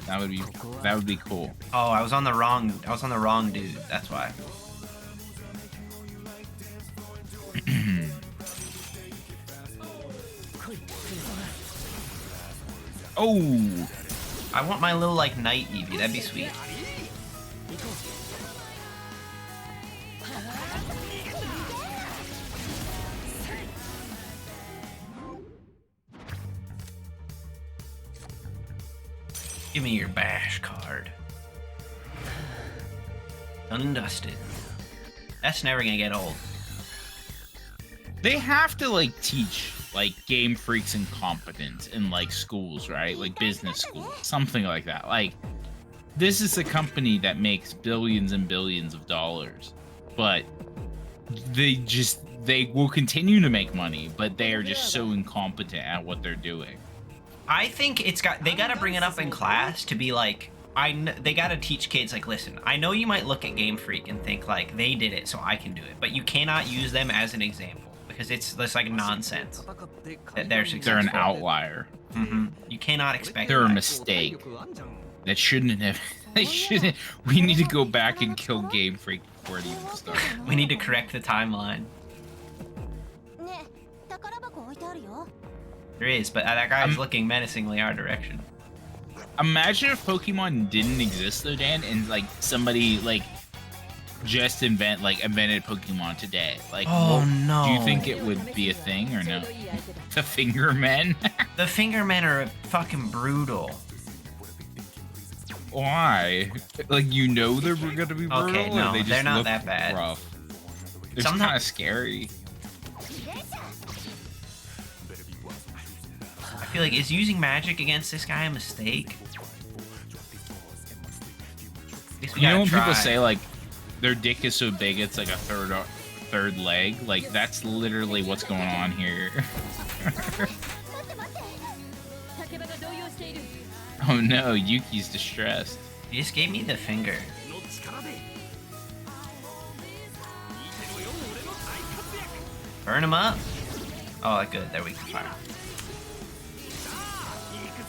That would be cool. Oh, I was on the wrong dude. That's why. Oh, I want my little like night Eevee. That'd be sweet. Give me your bash card. Done and dusted. That's never gonna get old. they have to like teach like Game Freak's incompetence in like schools, right? Like business schools, something like that. Like this is a company that makes billions and billions of dollars, but they will continue to make money, but they are just so incompetent at what they're doing. I think they gotta bring it up in class to be like, they gotta teach kids like, listen, I know you might look at Game Freak and think like they did it, so I can do it, but you cannot use them as an example because it's like nonsense that they're successful. They're an outlier. Mm-hmm. You cannot expect. They're that. a mistake. That shouldn't have. They shouldn't. We need to go back and kill Game Freak before it even started. We need to correct the timeline. There is, but that guy's looking menacingly our direction. Imagine if Pokemon didn't exist though, Dan, and like somebody like just invented Pokemon today. Like, oh no! Do you think it would be a thing or no? The Finger Men? The Finger Men are fucking brutal. Why? Like, you know they're gonna be brutal? Okay, no, they're not that bad. Rough. They're kind of scary. I feel like, is using magic against this guy a mistake? You know when people say like their dick is so big it's like a third leg? Like that's literally what's going on here. Oh no, Yuki's distressed. He just gave me the finger. Burn him up. Oh, good. There we can fire.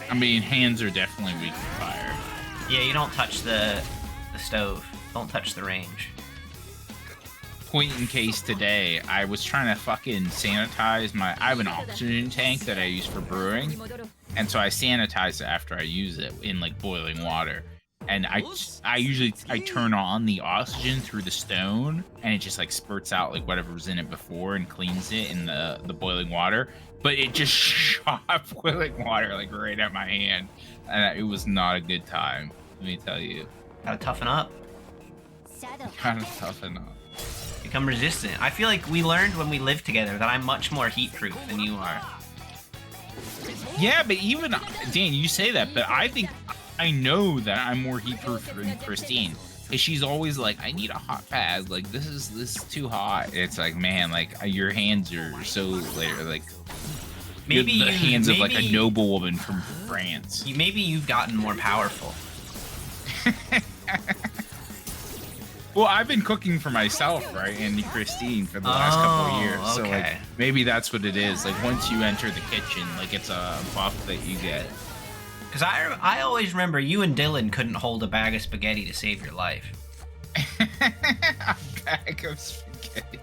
I mean, hands are definitely weak to fire. Yeah, you don't touch the stove. Don't touch the range. Point in case today, I was trying to fucking sanitize I have an oxygen tank that I use for brewing, and so I sanitize it after I use it in like boiling water. And I usually turn on the oxygen through the stone, and it just like spurts out like whatever was in it before and cleans it in the boiling water. But it just shot boiling water like right at my hand, and it was not a good time. Let me tell you. Gotta toughen up. Gotta toughen up. Become resistant. I feel like we learned when we lived together that I'm much more heat-proof than you are. Yeah, but even Dan, you say that, but I know that I'm more heat-proof than Christine. Cause she's always like, I need a hot pad. Like this is too hot. It's like, man, like your hands are so like maybe the hands of like a noblewoman from France. Maybe you've gotten more powerful. Well, I've been cooking for myself, right, and Christine for the last couple of years. So like maybe that's what it is. Like once you enter the kitchen, like it's a buff that you get. Because I always remember you and Dylan couldn't hold a bag of spaghetti to save your life. A bag of spaghetti.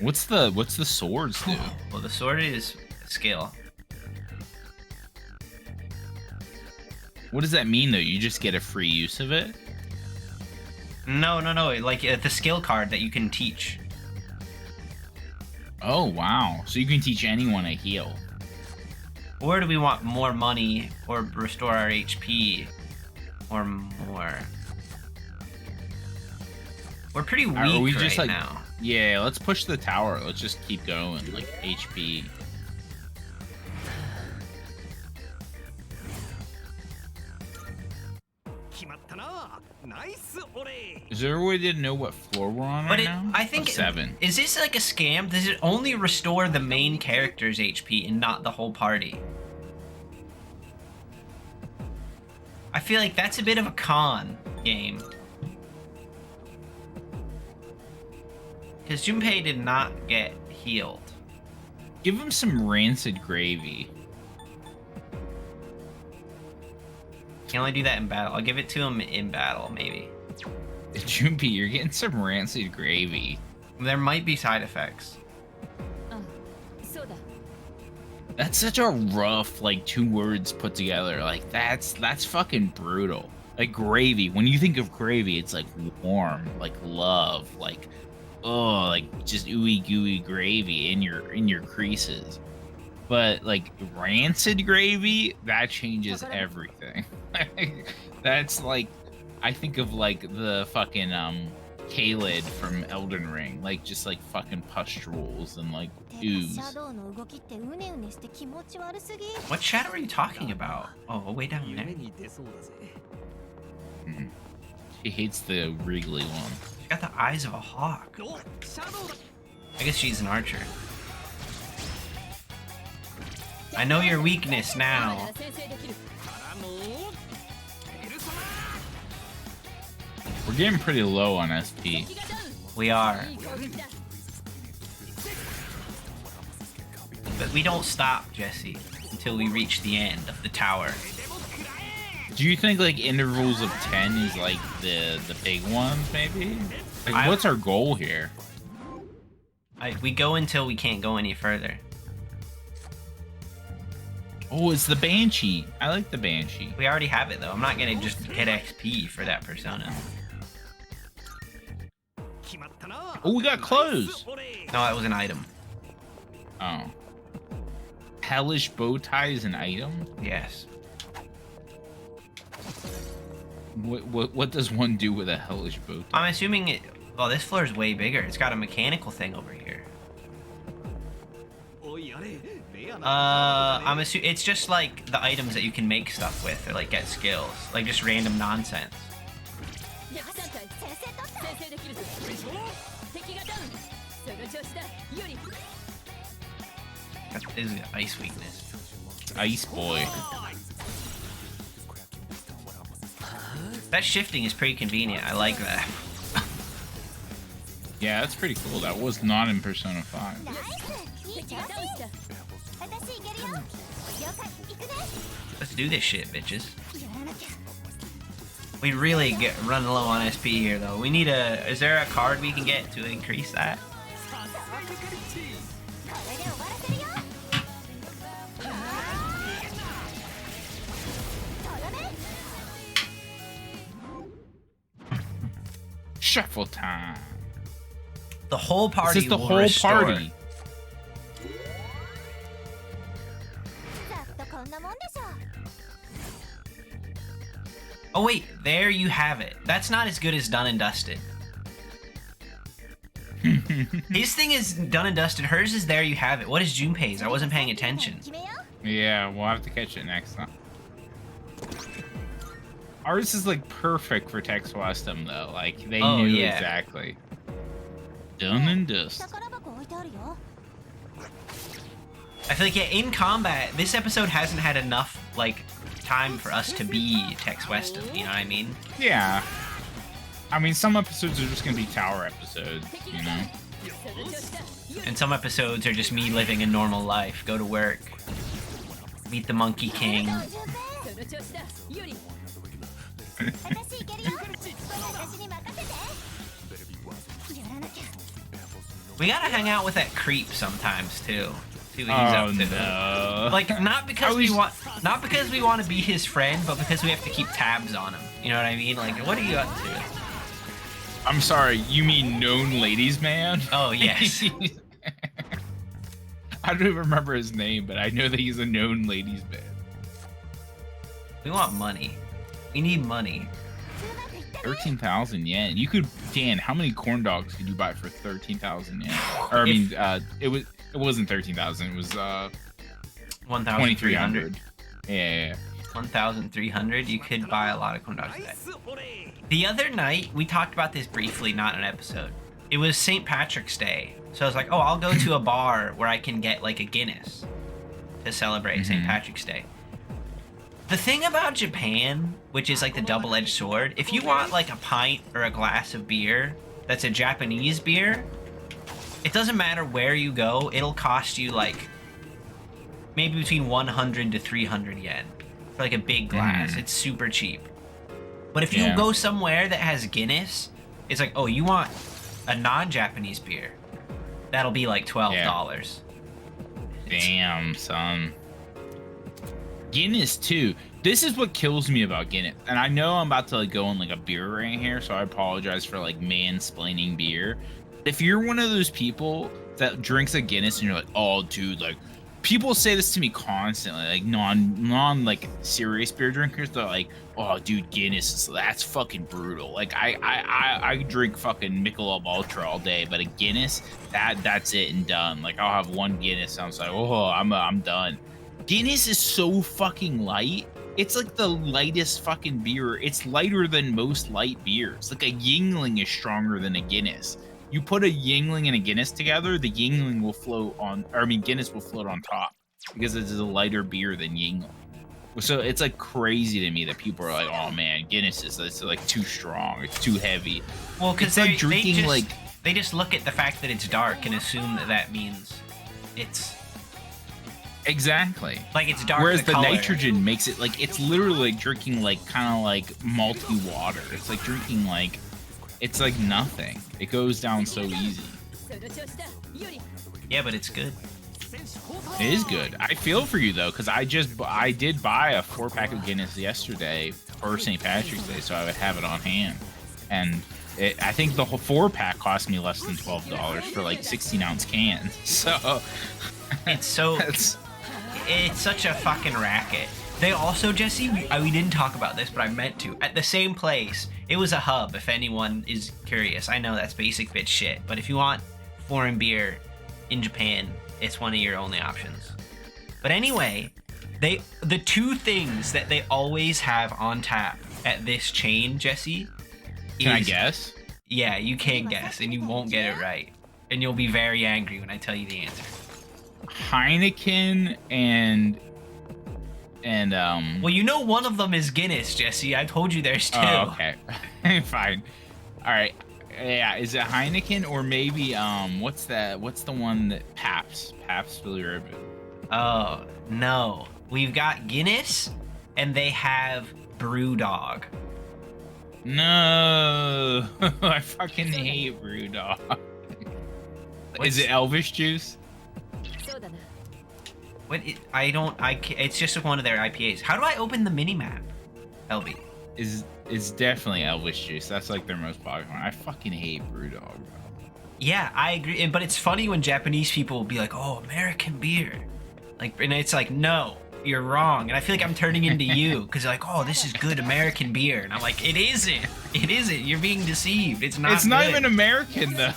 What's the swords do? Well, the sword is skill. What does that mean though? You just get a free use of it? No. Like the skill card that you can teach. Oh wow! So you can teach anyone a heal. Or do we want more money or restore our HP or more? We're pretty weak Are we right just like, now. Yeah, let's push the tower. Let's just keep going. Like HP. Is there a way to know what floor we're on right now? I think 7. Is this like a scam? Does it only restore the main character's HP and not the whole party? I feel like that's a bit of a con game. Because Junpei did not get healed. Give him some rancid gravy. can only do that in battle. I'll give it to him in battle, maybe. Jumpy, you're getting some rancid gravy. There might be side effects. そうだ That's such a rough, like, 2 words put together. Like, that's fucking brutal. Like, gravy. When you think of gravy, it's like warm, like love, like, oh, like just ooey gooey gravy in your creases. But like rancid gravy, that changes everything. That's like, I think of like the fucking Kaled from Elden Ring, like just like fucking pustules and like ooze. What shadow are you talking about? Oh, way down there. She hates the wriggly one. She got the eyes of a hawk. I guess she's an archer. I know your weakness 今な now. ら先制できる We're getting pretty low on SP. 敵がダウン We are. いい攻撃だ But we don't stop, Jesse, until we reach the end of the tower. Do you think like intervals of 10 is like the big ones maybe? Like what's our goal here? We go until we can't go any further. Oh, it's the Banshee. I like the Banshee. We already have it though. I'm not gonna just get XP for that persona. Oh, we got clothes. No, that was an item. Oh. Hellish bow tie is an item? Yes. What does one do with a hellish bow tie? I'm assuming it. Well, this floor is way bigger. It's got a mechanical thing over here. I'm assuming it's just like the items that you can make stuff with or like get skills, like just random nonsense. 敵3体先制できるぞ敵がダウンその調子だユリ That is an ice weakness. Ice boy. That shifting is pretty convenient. I like that. Yeah, that's pretty cool. That was not in Persona 5. 敵がダウンした Let's do this shit, bitches. We really get running low on SP here, though. We need a. Is there a card we can get to increase that? Shuffle time. The whole party. This is the will whole restore. party. Oh wait, there you have it. That's not as good as Done and Dusted. His thing is Done and Dusted. Hers is There You Have It. What is Junpei's? I wasn't paying attention. Yeah, we'll have to catch it next time. Ours is like perfect for Text Westum though. Like they Oh, knew yeah. exactly. Done and dust. I feel like, yeah, in combat, this episode hasn't had enough, like, time for us to be Tex Weston, you know what I mean? Yeah. I mean, some episodes are just gonna be tower episodes, you know? その調子だユリ And some episodes are just me living a normal life, go to work, meet the Monkey King. その調子だユリ We gotta hang out with that creep sometimes, too. See what he's Oh up to. no. Like, not because we want to be his friend, but because we have to keep tabs on him. You know what I mean? Like, what are you up to? I'm sorry, you mean known ladies man? Oh, yes. I don't even remember his name, but I know that he's a known ladies man. We want money. We need money. 13,000 yen. You could, Dan, how many corn dogs could you buy for 13,000 yen? Or I mean, it wasn't 13,000. It was 1,300. Yeah. 1,300. You could buy a lot of corn dogs today. The other night, we talked about this briefly, not in an episode. It was St. Patrick's Day. So I was like, oh, I'll go to a bar where I can get like a Guinness to celebrate St. Patrick's Day. The thing about Japan, which is like the double-edged sword, if you want like a pint or a glass of beer that's a Japanese beer, it doesn't matter where you go, it'll cost you like maybe between 100 to 300 yen. for like a big glass. It's super cheap. But if you go somewhere that has Guinness, it's like, oh, you want a non-Japanese beer? That'll be like $12. Damn, son. Guinness too. This is what kills me about Guinness. And I know I'm about to like go on like a beer rant here, so I apologize for like mansplaining beer. If you're one of those people that drinks a Guinness and you're like, oh dude, like people say this to me constantly, like non like serious beer drinkers, they're like, oh dude, Guinness that's fucking brutal. Like I drink fucking Michelob Ultra all day, but a Guinness, that's it and done. Like I'll have one Guinness and I'm like, oh, I'm done. Guinness is so fucking light. It's like the lightest fucking beer. It's lighter than most light beers. Like a Yingling is stronger than a Guinness. You put a Yingling and a Guinness together, the Yingling will float on, or I mean Guinness will float on top because it's a lighter beer than Yingling. So it's like crazy to me that people are like, oh man, Guinness is it's like too strong, it's too heavy. Well, because like drinking they just look at the fact that it's dark and assume that means it's exactly like it's dark. Whereas the color. nitrogen makes it like it's literally like drinking like kind of like malty water. It's like drinking like it's like nothing. It goes down so easy. Yeah, but it's good. It is good. I feel for you though, because I did buy a 4-pack of Guinness yesterday for St. Patrick's Day, so I would have it on hand. And I think the whole 4-pack cost me less than $12 for like 16-ounce cans. So it's so it's such a fucking racket. They also, Jesse, we didn't talk about this, but I meant to. At the same place, it was a hub, if anyone is curious. I know that's basic bitch shit, but if you want foreign beer in Japan, it's one of your only options. But anyway, the two things that they always have on tap at this chain, Jesse, Can I guess? Yeah, you can guess, and you won't get it right. And you'll be very angry when I tell you the answer. Heineken and well, you know one of them is Guinness, Jesse. I told you there's two. Oh, okay. Fine. All right. Yeah, is it Heineken or maybe what's the one that Pabst Blue Ribbon? Oh, no. We've got Guinness and they have Brewdog. No. I fucking hate Brewdog. Is it Elvis juice? What? It's just one of their IPAs. How do I open the mini map? LB. It's definitely Elvis juice. That's like their most popular one. I fucking hate Brewdog, bro. Yeah, I agree. But it's funny when Japanese people will be like, "Oh, American beer," like, and it's like, no, you're wrong. And I feel like I'm turning into you because like, "Oh, this is good American beer," and I'm like, "It isn't. It isn't. You're being deceived. It's not. It's not even American though.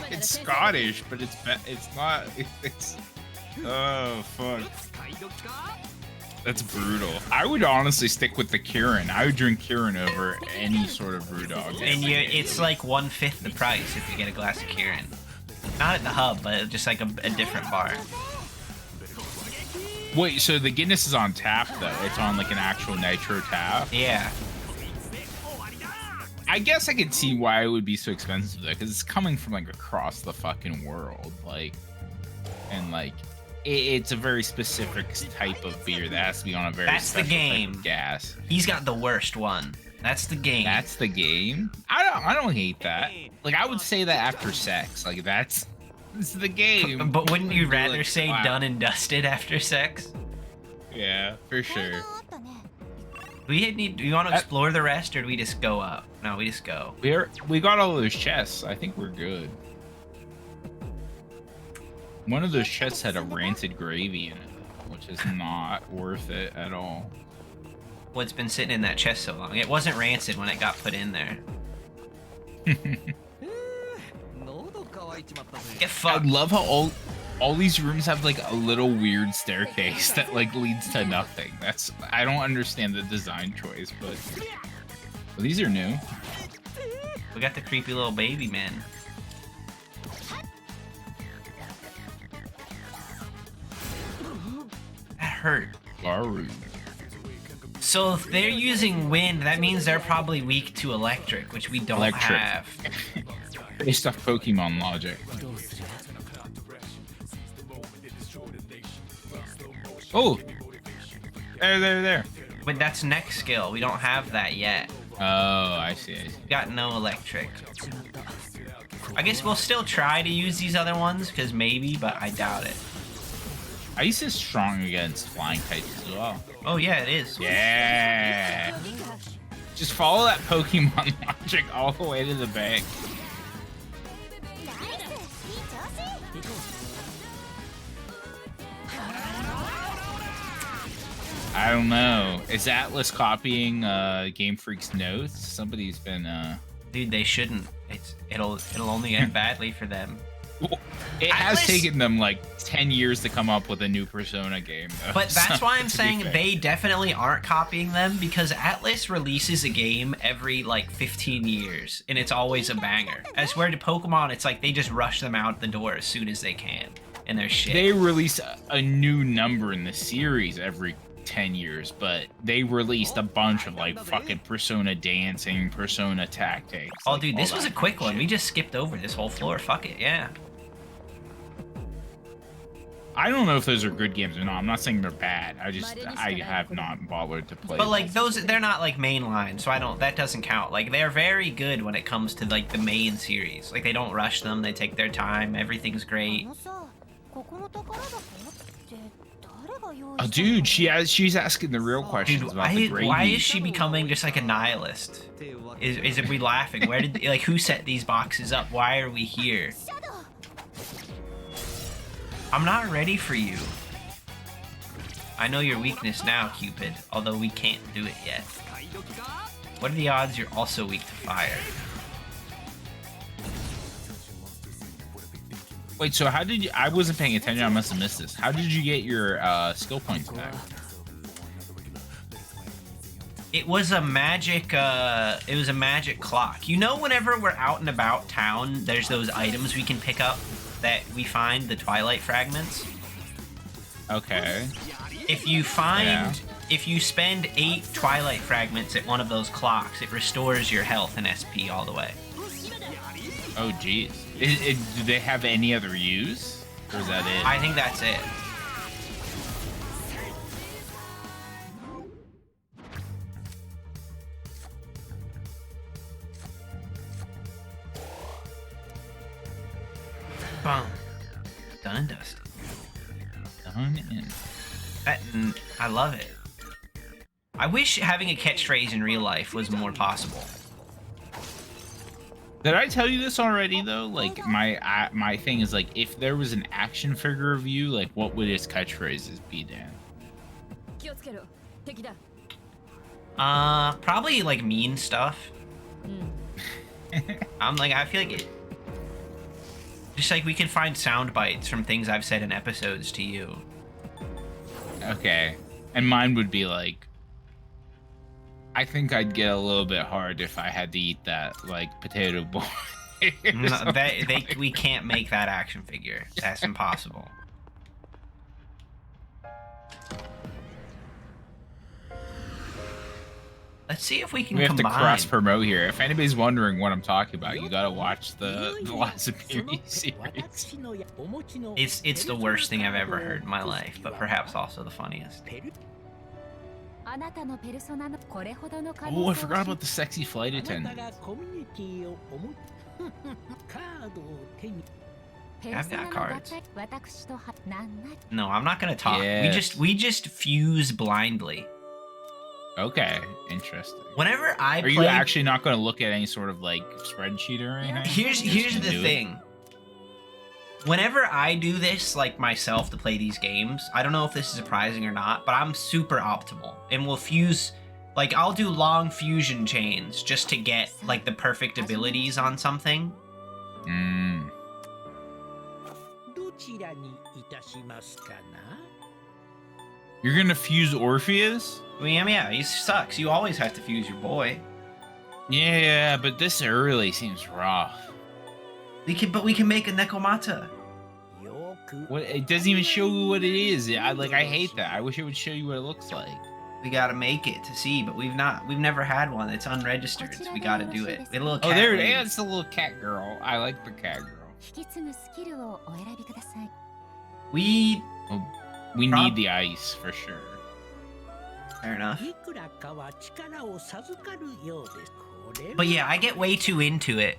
It's Scottish, but it's not. It's oh fuck. That's brutal. I would honestly stick with the Kirin. I would drink Kirin over any sort of Brewdog. And it's like 1/5 the price if you get a glass of Kirin. Not at the hub, but just like a different bar. Wait, so the Guinness is on tap though? It's on like an actual nitro tap? Yeah. I guess I could see why it would be so expensive though, because it's coming from like across the fucking world, like, and like. It's a very specific type of beer that has to be on a very special type of gas. He's got the worst one. That's the game. That's the game. I don't hate that. Like I would say that after sex. Like that's the game. But wouldn't you rather say done and dusted after sex? Yeah, for sure. Do you want to explore the rest, or do we just go up? No, we just go. We got all those chests. I think we're good. One of those chests had a rancid gravy in it, which is not worth it at all. What's been sitting in that chest so long? It wasn't rancid when it got put in there. Get fucked. I love how all these rooms have like a little weird staircase that like leads to nothing. I don't understand the design choice, but these are new. We got the creepy little baby man. Hurt. Garu. So if they're using wind, that means they're probably weak to electric, which we don't have. Based off Pokemon logic. Oh! There. But that's next skill. We don't have that yet. Oh, I see. We got no electric. I guess we'll still try to use these other ones, because maybe, but I doubt it. Ice is strong against flying types as well. Oh yeah, it is. Yeah. Just follow that Pokemon logic all the way to the bank. I don't know. Is Atlas copying Game Freak's notes? Somebody's been Dude, they shouldn't. It'll only end badly for them. It has taken them like 10 years to come up with a new Persona game, though. But that's so, why I'm saying they definitely aren't copying them, because Atlas releases a game every like 15 years and it's always a banger. I swear to Pokemon, it's like they just rush them out the door as soon as they can, and they're shit. They release a new number in the series every 10 years, but they released a bunch of like fucking Persona Dancing, Persona Tactics. Oh, like, dude, all this was a that quick one. shit. We just skipped over this whole floor. Fuck it, yeah. I don't know if those are good games or not. I'm not saying they're bad. I have not bothered to play. But like they're not like mainline, so that doesn't count. Like they're very good when it comes to like the main series. Like they don't rush them. They take their time. Everything's great. Oh, dude, she's asking the real questions Dude, about the gravy. why is she becoming just like a nihilist? Is it we laughing? Where did like who set these boxes up? Why are we here? I'm not ready for you. I know your weakness now, Cupid, although we can't do it yet. What are the odds you're also weak to fire? Wait, so how did you... I wasn't paying attention. I must have missed this. How did you get your skill points back? It was a magic clock. You know, whenever we're out and about town, there's those items we can pick up that we find, the Twilight fragments. Okay. If you spend 8 Twilight fragments at one of those clocks, it restores your health and SP all the way. Oh, jeez. Do they have any other use? Or is that it? I think that's it. Boom. Done and dusted. Done and... I love it. I wish having a catchphrase in real life was more possible. Did I tell you this already, though? Like, my thing is, like, if there was an action figure of you, like, what would his catchphrases be, Dan? Probably, like, mean stuff. I feel like it... Just, like, we can find sound bites from things I've said in episodes to you. Okay. And mine would be, like... I think I'd get a little bit hard if I had to eat that, like, potato boy. No, we can't make that action figure. That's impossible. Let's see if we can combine. We have to cross-promote here. If anybody's wondering what I'm talking about, you gotta watch the Lies of Beauty series. It's the worst thing I've ever heard in my life, but perhaps also the funniest. Oh, I forgot about the sexy flight attendant. I've got cards. No, I'm not gonna talk. Yes. We just fuse blindly. Okay, interesting. Whenever I Are you actually not going to look at any sort of like spreadsheet or anything? Here's the thing. Whenever I do this like myself to play these games, I don't know if this is surprising or not, but I'm super optimal and will fuse. Like I'll do long fusion chains just to get like the perfect abilities on something. You're gonna fuse Orpheus? I mean, yeah, he sucks. You always have to fuse your boy. Yeah, but this early seems rough. We can make a Nekomata. What? It doesn't even show you what it is. I hate that. I wish it would show you what it looks like. We gotta make it to see, but we've never had one. It's unregistered, so we gotta do it. We had a little cat. Oh, there it is. It's the little cat girl. I like the cat girl. We need the ice for sure. Fair enough. いくらかは力を授かるようです。これは But yeah, I get way too into it.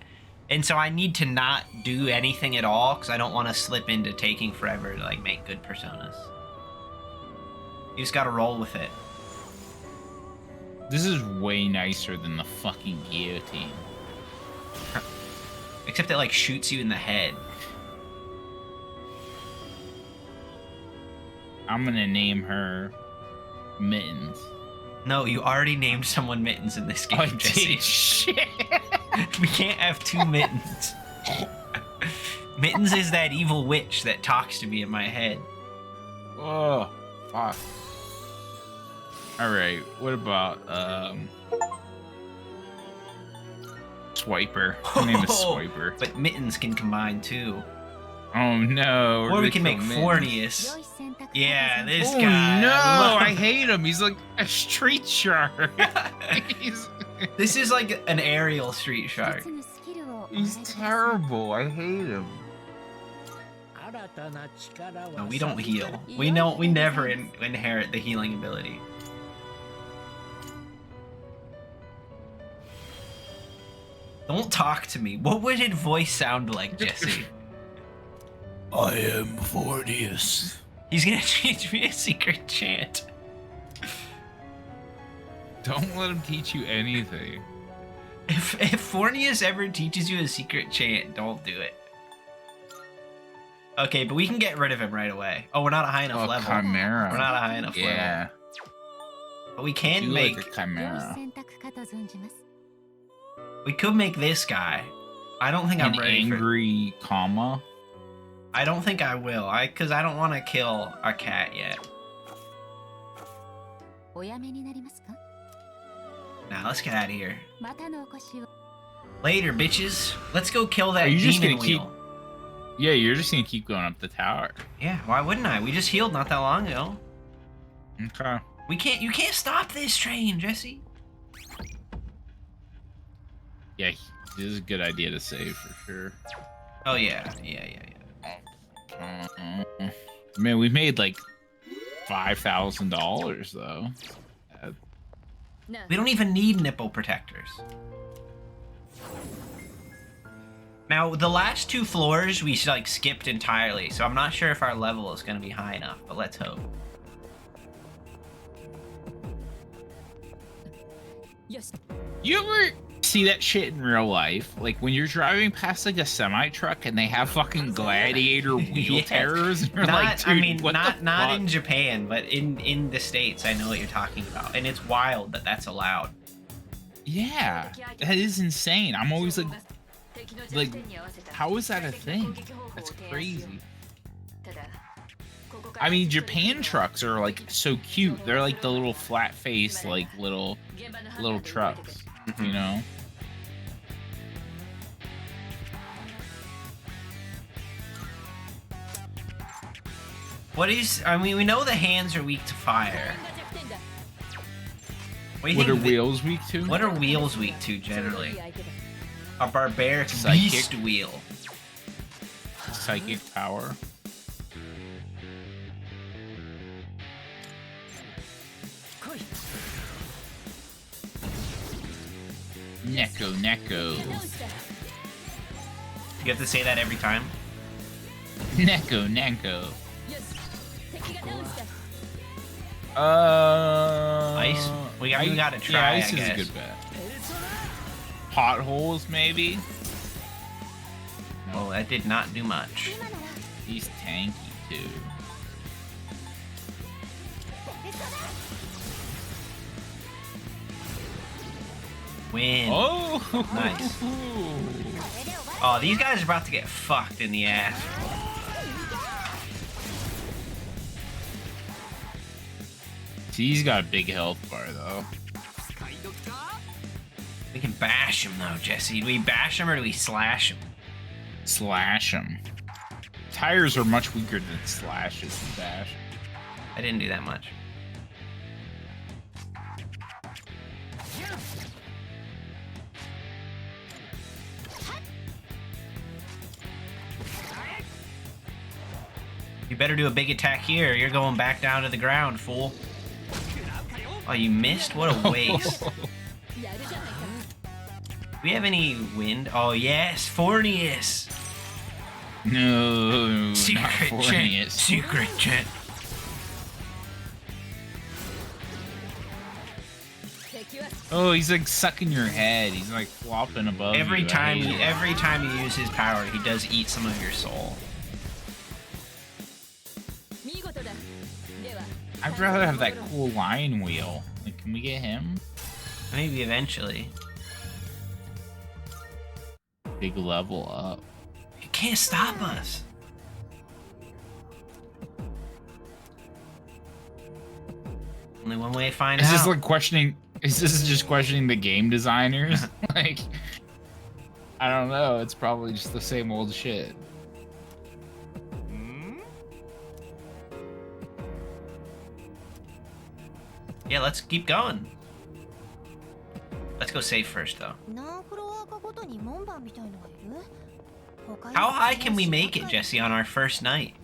And so I need to not do anything at all because I don't want to slip into taking forever to like make good personas. You just gotta roll with it. This is way nicer than the fucking guillotine. Except it like shoots you in the head. I'm gonna name her Mittens. No, you already named someone Mittens in this game, I Jesse. did shit. We can't have two Mittens. Mittens is that evil witch that talks to me in my head. Oh, fuck. All right, what about Swiper? Her name is Swiper. But Mittens can combine too. Oh no. Or we can make Mittens. Fornius. 良い選択 Yeah, this Oh guy. no, love- I hate him. He's like a street shark. he's This is like an aerial street shark. 一つのスキルを he's terrible. I hate him. 新たな力は No, we don't heal. We never inherit the healing ability. Don't talk to me. What would his voice sound like, Jesse? I am Fornius. He's gonna teach me a secret chant. Don't let him teach you anything. If Fornius ever teaches you a secret chant, don't do it. Okay, but we can get rid of him right away. Oh, we're not a high enough level. Chimera. We're not a high enough Yeah. level. But we can You make... like a 良い chimera. 選択かと存じます We could make this guy. I don't think I'm An ready for... angry comma. I don't think I will. Because I don't want to kill our cat yet. おやめになりますか Now, let's get out of here. またのお越しを Later, bitches. Let's go kill that Are you just demon gonna keep- wheel. Yeah, you're just gonna keep going up the tower. Yeah, why wouldn't I? We just healed not that long ago. Okay. You can't stop this train, Jesse. Yeah, this is a good idea to save for sure. Oh, yeah. Yeah. Man, we made like $5,000 though. We don't even need nipple protectors. Now, the last two floors we like skipped entirely, so I'm not sure if our level is going to be high enough, but let's hope. よし You ever see that shit in real life? Like when you're driving past like a semi truck and they have fucking gladiator wheel Yeah. tearers, and you're Not, like, dude, I mean, what not the not fuck? in Japan, but in the States, I know what you're talking about, and it's wild that that's allowed. Yeah, that is insane. I'm always like, how is that a thing? That's crazy. I mean, Japan trucks are like so cute. They're like the little flat face, like little trucks, you know? What is? I mean, we know the hands are weak to fire. 俺が弱点だ What do you What are think? wheels weak to? What are wheels weak to generally? いい相手だ A barbaric Psychic. beast wheel. Psychic power. Neko. 直した You have to say that every time. Neko. よし敵がダウンした Ice? We gotta try, Yeah, ice I is a guess. good bet. Potholes, maybe? Oh, that did not do much. 今なら He's tanky, too. Win. Oh! Nice. これで終わ Oh, these guys are about to get fucked in the ass. He's got a big health bar, though. We can bash him though, Jesse. Do we bash him or do we slash him? Slash him. Tires are much weaker than slashes and bash. I didn't do that much. You better do a big attack here or you're going back down to the ground, fool. Oh, you missed? What a waste. やるじゃないか Do we have any wind? Oh, yes. Fornius. No, not Secret jet. Fornius. Secret jet. 敵は Oh, he's like sucking your head. He's like flopping above Every you. I time hate you it. every time you use his power, he does eat some of your soul. 見事だでは I'd rather have that cool lion wheel. Like, can we get him? Maybe eventually. Big level up. You can't stop us. Only one way to find Is out. this like questioning? Is this just questioning the game designers? Like, I don't know. It's probably just the same old shit. Yeah, let's keep going. Let's go save first, though. 何フロアかごとに門番みたいのがいる？他に How high can we make it, Jesse, on our first night?